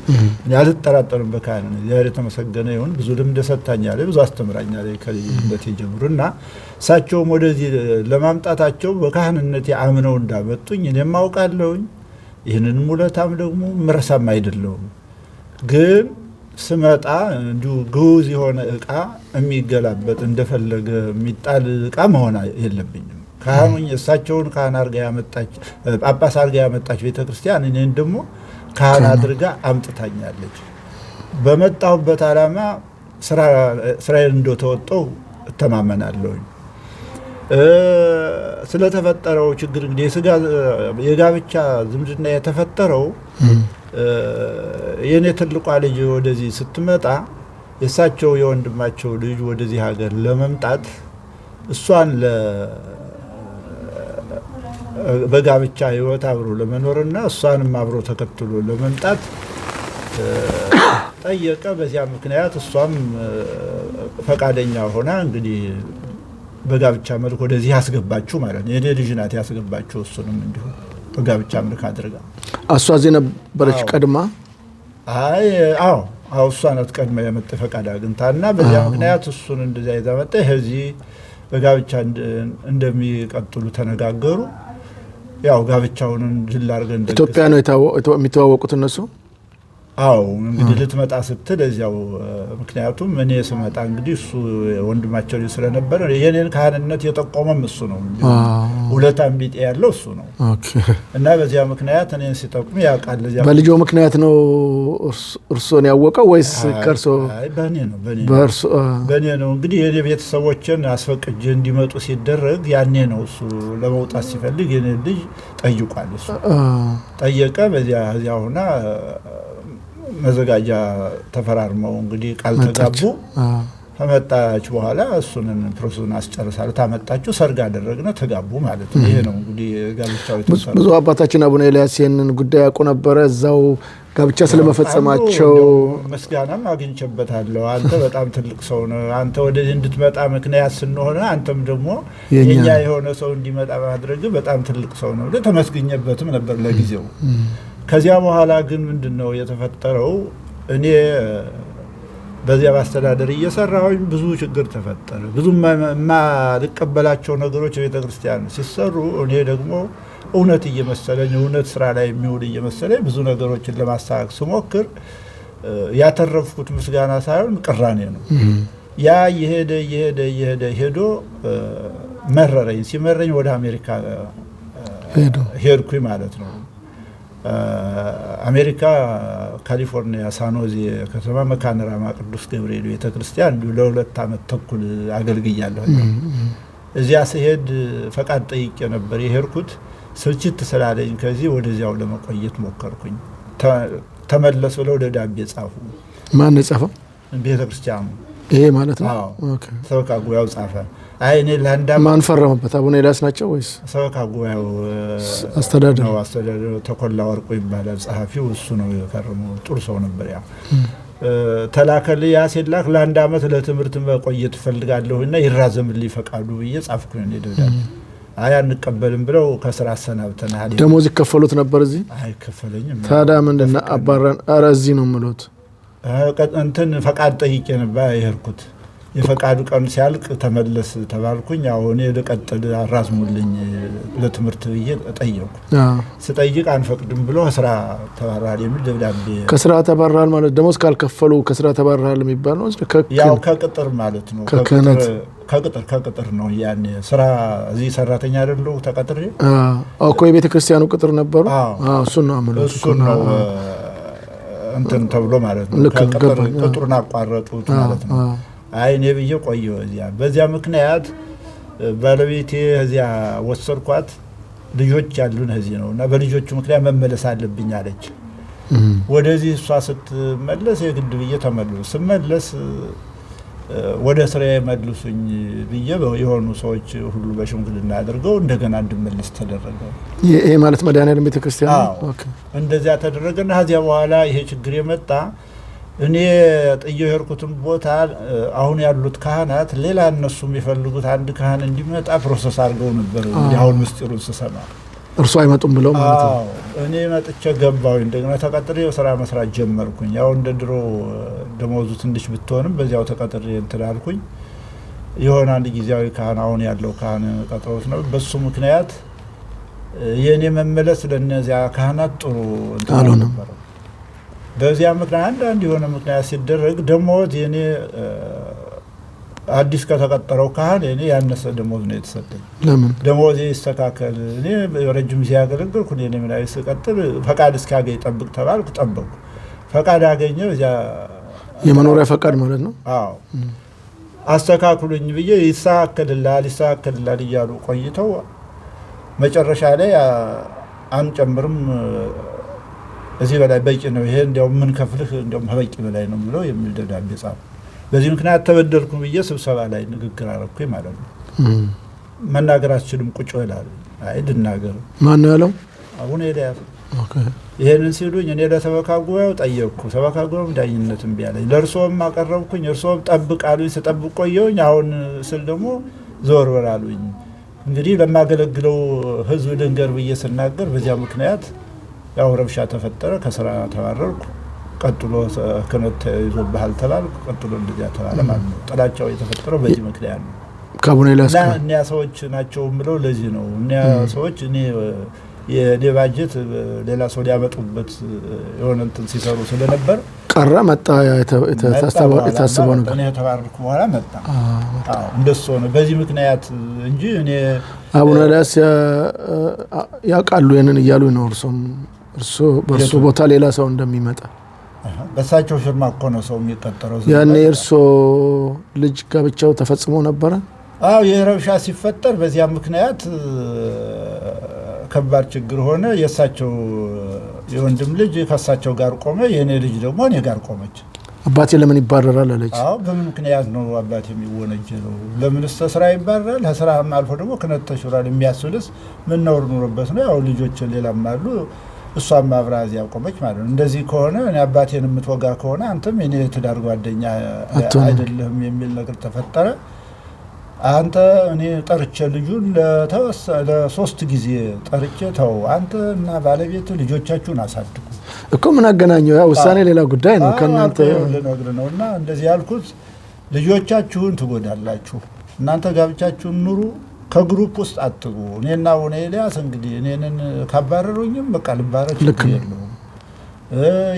እኔ አልጠራጠርም በካህንነቴ። እግዚአብሔር የተመሰገነ ይሁን። ብዙ ልምድ ሰጥታኛለች፣ ብዙ አስተምራኛለች ከልጅነቴ ጀምሮ እና እሳቸውም ወደዚህ ለማምጣታቸው በካህንነቴ አምነው እንዳመጡኝ እኔም አውቃለሁኝ። ይህንንም ውለታም ደግሞ ምረሳም አይደለሁም። ግን ስመጣ እንዲሁ ግዑዝ የሆነ እቃ የሚገላበጥ እንደፈለገ የሚጣል እቃ መሆን የለብኝም። ካህኑኝ እሳቸውን ካህን አድርጋ ያመጣች ጳጳስ አድርጋ ያመጣች ቤተክርስቲያን እኔን ደግሞ ካህን አድርጋ አምጥታኛለች። በመጣሁበት ዓላማ ስራዬን እንደተወጣሁ እተማመናለሁኝ። ስለተፈጠረው ችግር እንግዲህ የጋብቻ ዝምድና የተፈጠረው የኔ ትልቋ ልጅ ወደዚህ ስትመጣ የእሳቸው የወንድማቸው ልጅ ወደዚህ ሀገር ለመምጣት እሷን በጋብቻ ሕይወት አብሮ ለመኖርና እሷንም አብሮ ተከትሎ ለመምጣት ጠየቀ። በዚያ ምክንያት እሷም ፈቃደኛ ሆና እንግዲህ በጋብቻ መልክ ወደዚህ ያስገባችሁ ማለት ነው። የኔ ልጅ ናት ያስገባችሁ። እሱንም እንዲሁ በጋብቻ መልክ አድርጋ እሷ እዚህ ነበረች ቀድማ። አዎ እሷ ናት ቀድማ የመጣ ፈቃድ አግኝታና በዚያ ምክንያት እሱን እንደዚያ ይዛ መጣ። እዚህ በጋብቻ እንደሚቀጥሉ ተነጋገሩ። ያው ጋብቻውን ድል አድርገን ኢትዮጵያ ነው የሚተዋወቁት እነሱ። አዎ እንግዲህ ልትመጣ ስትል እዚያው ምክንያቱም እኔ ስመጣ እንግዲህ እሱ ወንድማቸው ስለነበረ የኔን ካህንነት የጠቆመም እሱ ነው። ሁለታም ቢጤ ያለው እሱ ነው። እና በዚያ ምክንያት እኔን ሲጠቁም ያውቃል። እዚያ በልጆ ምክንያት ነው እርሶን ያወቀው ወይስ ከርሶ? በእኔ ነው በእኔ ነው። እንግዲህ የኔ ቤተሰቦችን አስፈቅጄ እንዲመጡ ሲደረግ ያኔ ነው እሱ ለመውጣት ሲፈልግ የኔ ልጅ ጠይቋል። እሱ ጠየቀ። በዚያ ሆና መዘጋጃ ተፈራርመው እንግዲህ ቃል ተጋቡ። ከመጣች በኋላ እሱንን ፕሮሰሱን አስጨርሳለሁ። ታመጣችሁ፣ ሰርግ አደረግነ፣ ተጋቡ ማለት ነው። ይሄ ነው እንግዲህ ጋብቻው የተሰራ። ብዙ አባታችን አቡነ ኤልያስ ይህንን ጉዳይ ያውቁ ነበረ። እዛው ጋብቻ ስለመፈጸማቸው መስጋናም አግኝቼበታለሁ። አንተ በጣም ትልቅ ሰው ነው። አንተ ወደዚህ እንድትመጣ ምክንያት ስንሆነ አንተም ደግሞ የኛ የሆነ ሰው እንዲመጣ ማድረግ በጣም ትልቅ ሰው ነው። ተመስግኘበትም ነበር ለጊዜው። ከዚያ በኋላ ግን ምንድነው የተፈጠረው? እኔ በዚያ በአስተዳደር እየሰራሁኝ ብዙ ችግር ተፈጠረ። ብዙ የማልቀበላቸው ነገሮች ቤተክርስቲያን ሲሰሩ እኔ ደግሞ እውነት እየመሰለኝ እውነት ስራ ላይ የሚውል እየመሰለኝ ብዙ ነገሮችን ለማስተካከል ስሞክር ያተረፍኩት ምስጋና ሳይሆን ቅራኔ ነው። ያ እየሄደ ሄዶ መረረኝ። ሲመረኝ ወደ አሜሪካ ሄድኩኝ ማለት ነው። አሜሪካ ካሊፎርኒያ ሳንሆዜ ከተማ መካነ ራማ ቅዱስ ገብርኤል ቤተክርስቲያን ለ2 ዓመት ተኩል አገልግያለሁ። እዚያ ስሄድ ፈቃድ ጠይቄ ነበር የሄድኩት። ስልችት ስላለኝ ከዚህ ወደዚያው ለመቆየት ሞከርኩኝ። ተመለስ ብለው ደብዳቤ ጻፉ። ማን የጻፈው? ቤተክርስቲያኑ። ይሄ ማለት ነው። ኦኬ። ሰበካ ጉባኤው ጻፈ። አይ እኔ ማን ፈረመበት? አቡነ ኤልያስ ናቸው ወይስ ሰበካ ጉባኤው አስተዳደር? ነው። አስተዳደር ተኮላ ወርቁ ይባላል ጸሐፊው፣ እሱ ነው የፈረመው። ጥሩ ሰው ነበር። ያ ተላከል ያ ሲላክ ለ1 ዓመት ለትምህርት መቆየት ፈልጋለሁና ይራዘምልኝ ፈቃዱ ብዬ ጻፍኩኝ ደብዳቤ። አይ አንቀበልም ብለው ከስራ አሰናብተናል። ደሞዝ ይከፈሉት ነበር እዚህ? አይ ከፈለኝም። ታዲያ ምንድነው አባራን? ኧረ እዚህ ነው የምሉት። እንትን ፈቃድ ጠይቄ ነበር የሄድኩት። የፈቃዱ ቀን ሲያልቅ ተመለስ ተባልኩኝ። አሁን ልቀጥል አራዝሙልኝ ለትምህርት ብዬ ጠየቁ። ስጠይቅ አንፈቅድም ብሎ ከስራ ተባረሃል የሚል ደብዳቤ። ከስራ ተባረሃል ማለት ደሞዝ ካልከፈሉ ከስራ ተባረሃል የሚባል ነው? ያው ከቅጥር ማለት ነው። ከቅጥር ነው። ያኔ ስራ እዚህ ሰራተኛ አይደለሁ ተቀጥሬ። እኮ የቤተ ክርስቲያኑ ቅጥር ነበሩ። እሱ ነው አመለው። እሱ ነው እንትን ተብሎ ማለት ነው ቁጥሩን አቋረጡት ማለት ነው። አይ እኔ ብዬ ቆየሁ እዚያ። በዚያ ምክንያት ባለቤቴ እዚያ ወሰድኳት። ልጆች ያሉን እዚህ ነውና በልጆቹ ምክንያት መመለስ አለብኝ አለች። ወደዚህ እሷ ስትመለስ የግድ ብዬ ተመለስ ስመለስ ወደ ስራዬ መልሱኝ ብዬ የሆኑ ሰዎች ሁሉ በሽምግልና አድርገው እንደገና እንድመለስ ተደረገ። ይሄ ማለት መድኃኔዓለም ቤተክርስቲያን ኦኬ እንደዚያ ተደረገና ከዚያ በኋላ ይሄ ችግር የመጣ እኔ ጥዬው የሄድኩትን ቦታ አሁን ያሉት ካህናት ሌላ እነሱ የሚፈልጉት አንድ ካህን እንዲመጣ ፕሮሰስ አድርገው ነበር። አሁን ምስጢሩን ስሰማ እርሱ አይመጡም ብለው ማለት ነው። እኔ መጥቼ ገባሁ። እንደገና ተቀጥሬ ስራ መስራት ጀመርኩኝ። ያው እንደ ድሮ ደሞዙ ትንሽ ብትሆንም በዚያው ተቀጥሬ እንትን አልኩኝ። የሆነ አንድ ጊዜያዊ ካህን አሁን ያለው ካህን ቀጥሮት ነው። በሱ ምክንያት የኔ መመለስ ለነዚያ ካህናት ጥሩ እንትን ነበር። በዚያ ምክንያት አንድ የሆነ ምክንያት ሲደረግ ደሞዝ የኔ አዲስ ከተቀጠረው ካህን እኔ ያነሰ ደሞዝ ነው የተሰጠኝ። ለምን ደሞዝ ይስተካከል? እኔ ረጅም ሲያገለግልኩ እኔ ምን ላይ ስቀጥል ፈቃድ እስካገኝ ጠብቅ ተባልኩ። ጠበቅኩ። ፈቃድ አገኘሁ። እዚያ የመኖሪያ ፈቃድ ማለት ነው። አዎ አስተካክሉኝ ብዬ ይስተካከልላል እያሉ ቆይተው መጨረሻ ላይ አንጨምርም እዚህ በላይ በቂ ነው፣ ይሄ እንደው ምን ከፍልህ እንደው በቂ በላይ ነው ብለው የሚል ደብዳቤ ጻፉ። በዚህ ምክንያት ተበደልኩ ብዬ ስብሰባ ላይ ንግግር አደረኩኝ ማለት ነው። መናገር አትችልም ቁጭ ይላል። አይ ልናገር። ማን ነው ያለው? አቡነ ኤልያስ። ኦኬ ይሄንን ሲሉኝ እኔ ለሰበካ ጉባኤው ጠየቅኩ። ሰበካ ጉባኤው ዳኝነት እምቢ አለኝ። ለእርሶም አቀረብኩኝ። እርሶም ጠብቅ አሉኝ። ስጠብቅ ቆየሁኝ። አሁን ስል ደግሞ ዞር በል አሉኝ። እንግዲህ ለማገለግለው ህዝብ ልንገር ብዬ ስናገር በዚያ ምክንያት ያው ረብሻ ተፈጠረ። ከስራ ተባረርኩ። ቀጥሎ ክህነት ይዞብሃል ተባልኩ። ቀጥሎ እንደዚያ ተባለ ማለት ነው። ጥላቻው የተፈጠረው በዚህ ምክንያት ነው። ከአቡነ ኤልያስ እና እኒያ ሰዎች ናቸው የምለው ለዚህ ነው። እኒያ ሰዎች እኔ የኔ ባጀት ሌላ ሰው ሊያመጡበት የሆነ እንትን ሲሰሩ ስለነበር ቀረ መጣ የታሰበው ነገር። እኔ ተባረርኩ በኋላ መጣ። እንደሱ ነው በዚህ ምክንያት እንጂ እኔ አቡነ ኤልያስ ያውቃሉ ይሄንን እያሉ ነው። እርሱ በእርሱ ቦታ ሌላ ሰው እንደሚመጣ በሳቸው ሽርማ እኮ ነው ሰው የሚቀጠረው። ያኔ እርሱ ልጅ ጋብቻው ተፈጽሞ ነበረ። አዎ የረብሻ ሲፈጠር በዚያ ምክንያት ከባድ ችግር ሆነ። የሳቸው የወንድም ልጅ ከሳቸው ጋር ቆመ። የኔ ልጅ ደግሞ እኔ ጋር ቆመች። አባቴ ለምን ይባረራል አለች። አዎ በምን ምክንያት ነው አባቴ የሚወነጀለው? ለምን ስራ ይባረራል? ከስራም አልፎ ደግሞ ክህነት ተሽሯል የሚያስብልስ ምን ነውር ኑሮበት ነው? ያው ልጆች ሌላም አሉ። እሷም አብራዝ ያቆመች ማለት ነው። እንደዚህ ከሆነ እኔ አባቴን የምትወጋ ከሆነ አንተም የኔ ትዳር ጓደኛ አይደለም የሚል ነገር ተፈጠረ። አንተ እኔ ጠርቼ ልጁን ለሶስት ጊዜ ጠርቼ ተው አንተ እና ባለቤት ልጆቻችሁን አሳድጉ እኮ ምን አገናኘው? ያ ውሳኔ ሌላ ጉዳይ ነው። ከናንተ ልነግር ነውና እንደዚህ ያልኩት ልጆቻችሁን ትጎዳላችሁ። እናንተ ጋብቻችሁን ኑሩ፣ ከግሩፕ ውስጥ አትጉ። እኔና አቡነ ኤልያስ እንግዲህ እኔንን ካባረሩኝም በቃ ልባረክ ይችላል።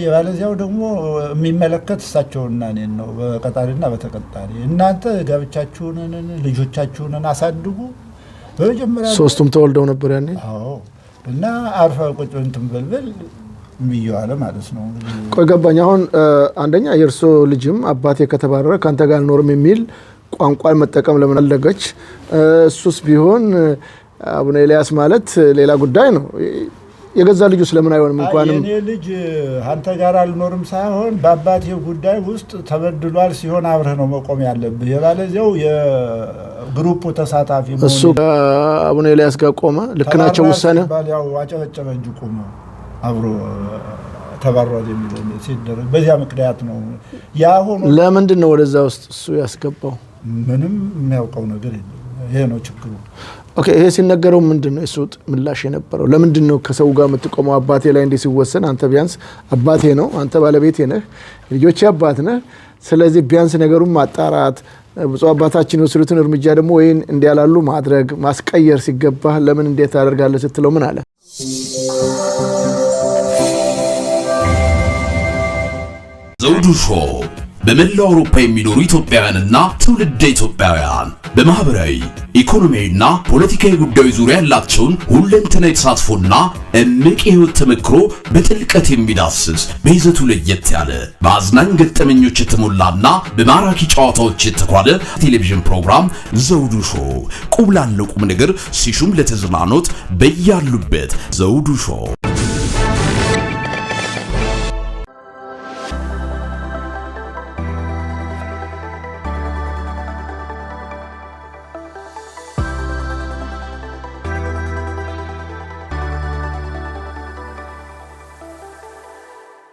የባለዚያው ደግሞ የሚመለከት እሳቸውና እኔን ነው በቀጣሪና በተቀጣሪ። እናንተ ጋብቻችሁን ልጆቻችሁን አሳድጉ። በመጀመሪያ ሶስቱም ተወልደው ነበር ያኔ። አዎ እና አርፋ ቁጭ እንትን በልበል የሚያዋለ ማለት ነው። ቆይ ገባኝ። አሁን አንደኛ የእርሶ ልጅም አባቴ ከተባረረ ካንተ ጋር አልኖርም የሚል ቋንቋን መጠቀም ለምን አለገች? እሱስ ቢሆን አቡነ ኤልያስ ማለት ሌላ ጉዳይ ነው። የገዛ ልጁ ስለምን አይሆንም? እንኳንም የኔ ልጅ አንተ ጋር አልኖርም ሳይሆን በአባቴ ጉዳይ ውስጥ ተበድሏል ሲሆን አብረህ ነው መቆም ያለብህ። የባለዚያው የግሩፑ ተሳታፊ ነው። እሱ አቡነ ኤልያስ ጋር ቆመ። ልክ ናቸው ውሳኔ ያው አጨበጨበ እንጂ ቆመ አብሮ ተባሯል የሚለው ሲደረግ በዚያ ምክንያት ነው። ያ ሆኖ ለምንድን ነው ወደዛ ውስጥ እሱ ያስገባው? ምንም የሚያውቀው ነገር የለም። ይሄ ነው ችግሩ። ኦኬ ይሄ ሲነገረው ምንድነው እሱ ምላሽ የነበረው? ለምንድን ነው ከሰው ጋር የምትቆመው? አባቴ ላይ እንዲህ ሲወሰን አንተ ቢያንስ አባቴ ነው፣ አንተ ባለቤቴ ነህ፣ ልጆቼ አባት ነህ። ስለዚህ ቢያንስ ነገሩን ማጣራት፣ ብፁዕ አባታችን የወሰዱትን እርምጃ ደግሞ ወይን እንዲያላሉ ማድረግ ማስቀየር ሲገባህ ለምን እንዴት ታደርጋለህ ስትለው ምን አለ? ዘውዱ ሾው በመላው አውሮፓ የሚኖሩ ኢትዮጵያውያንና ትውልደ ኢትዮጵያውያን በማህበራዊ ኢኮኖሚያዊና ፖለቲካዊ ጉዳዮች ዙሪያ ያላቸውን ሁለንተናዊ ተሳትፎና እምቅ የህይወት ተመክሮ በጥልቀት የሚዳስስ በይዘቱ ለየት ያለ በአዝናኝ ገጠመኞች የተሞላና በማራኪ ጨዋታዎች የተኳለ ቴሌቪዥን ፕሮግራም ዘውዱ ሾው። ቁም ላለው ቁም ነገር ሲሹም ለተዝናኖት በያሉበት ዘውዱ ሾው።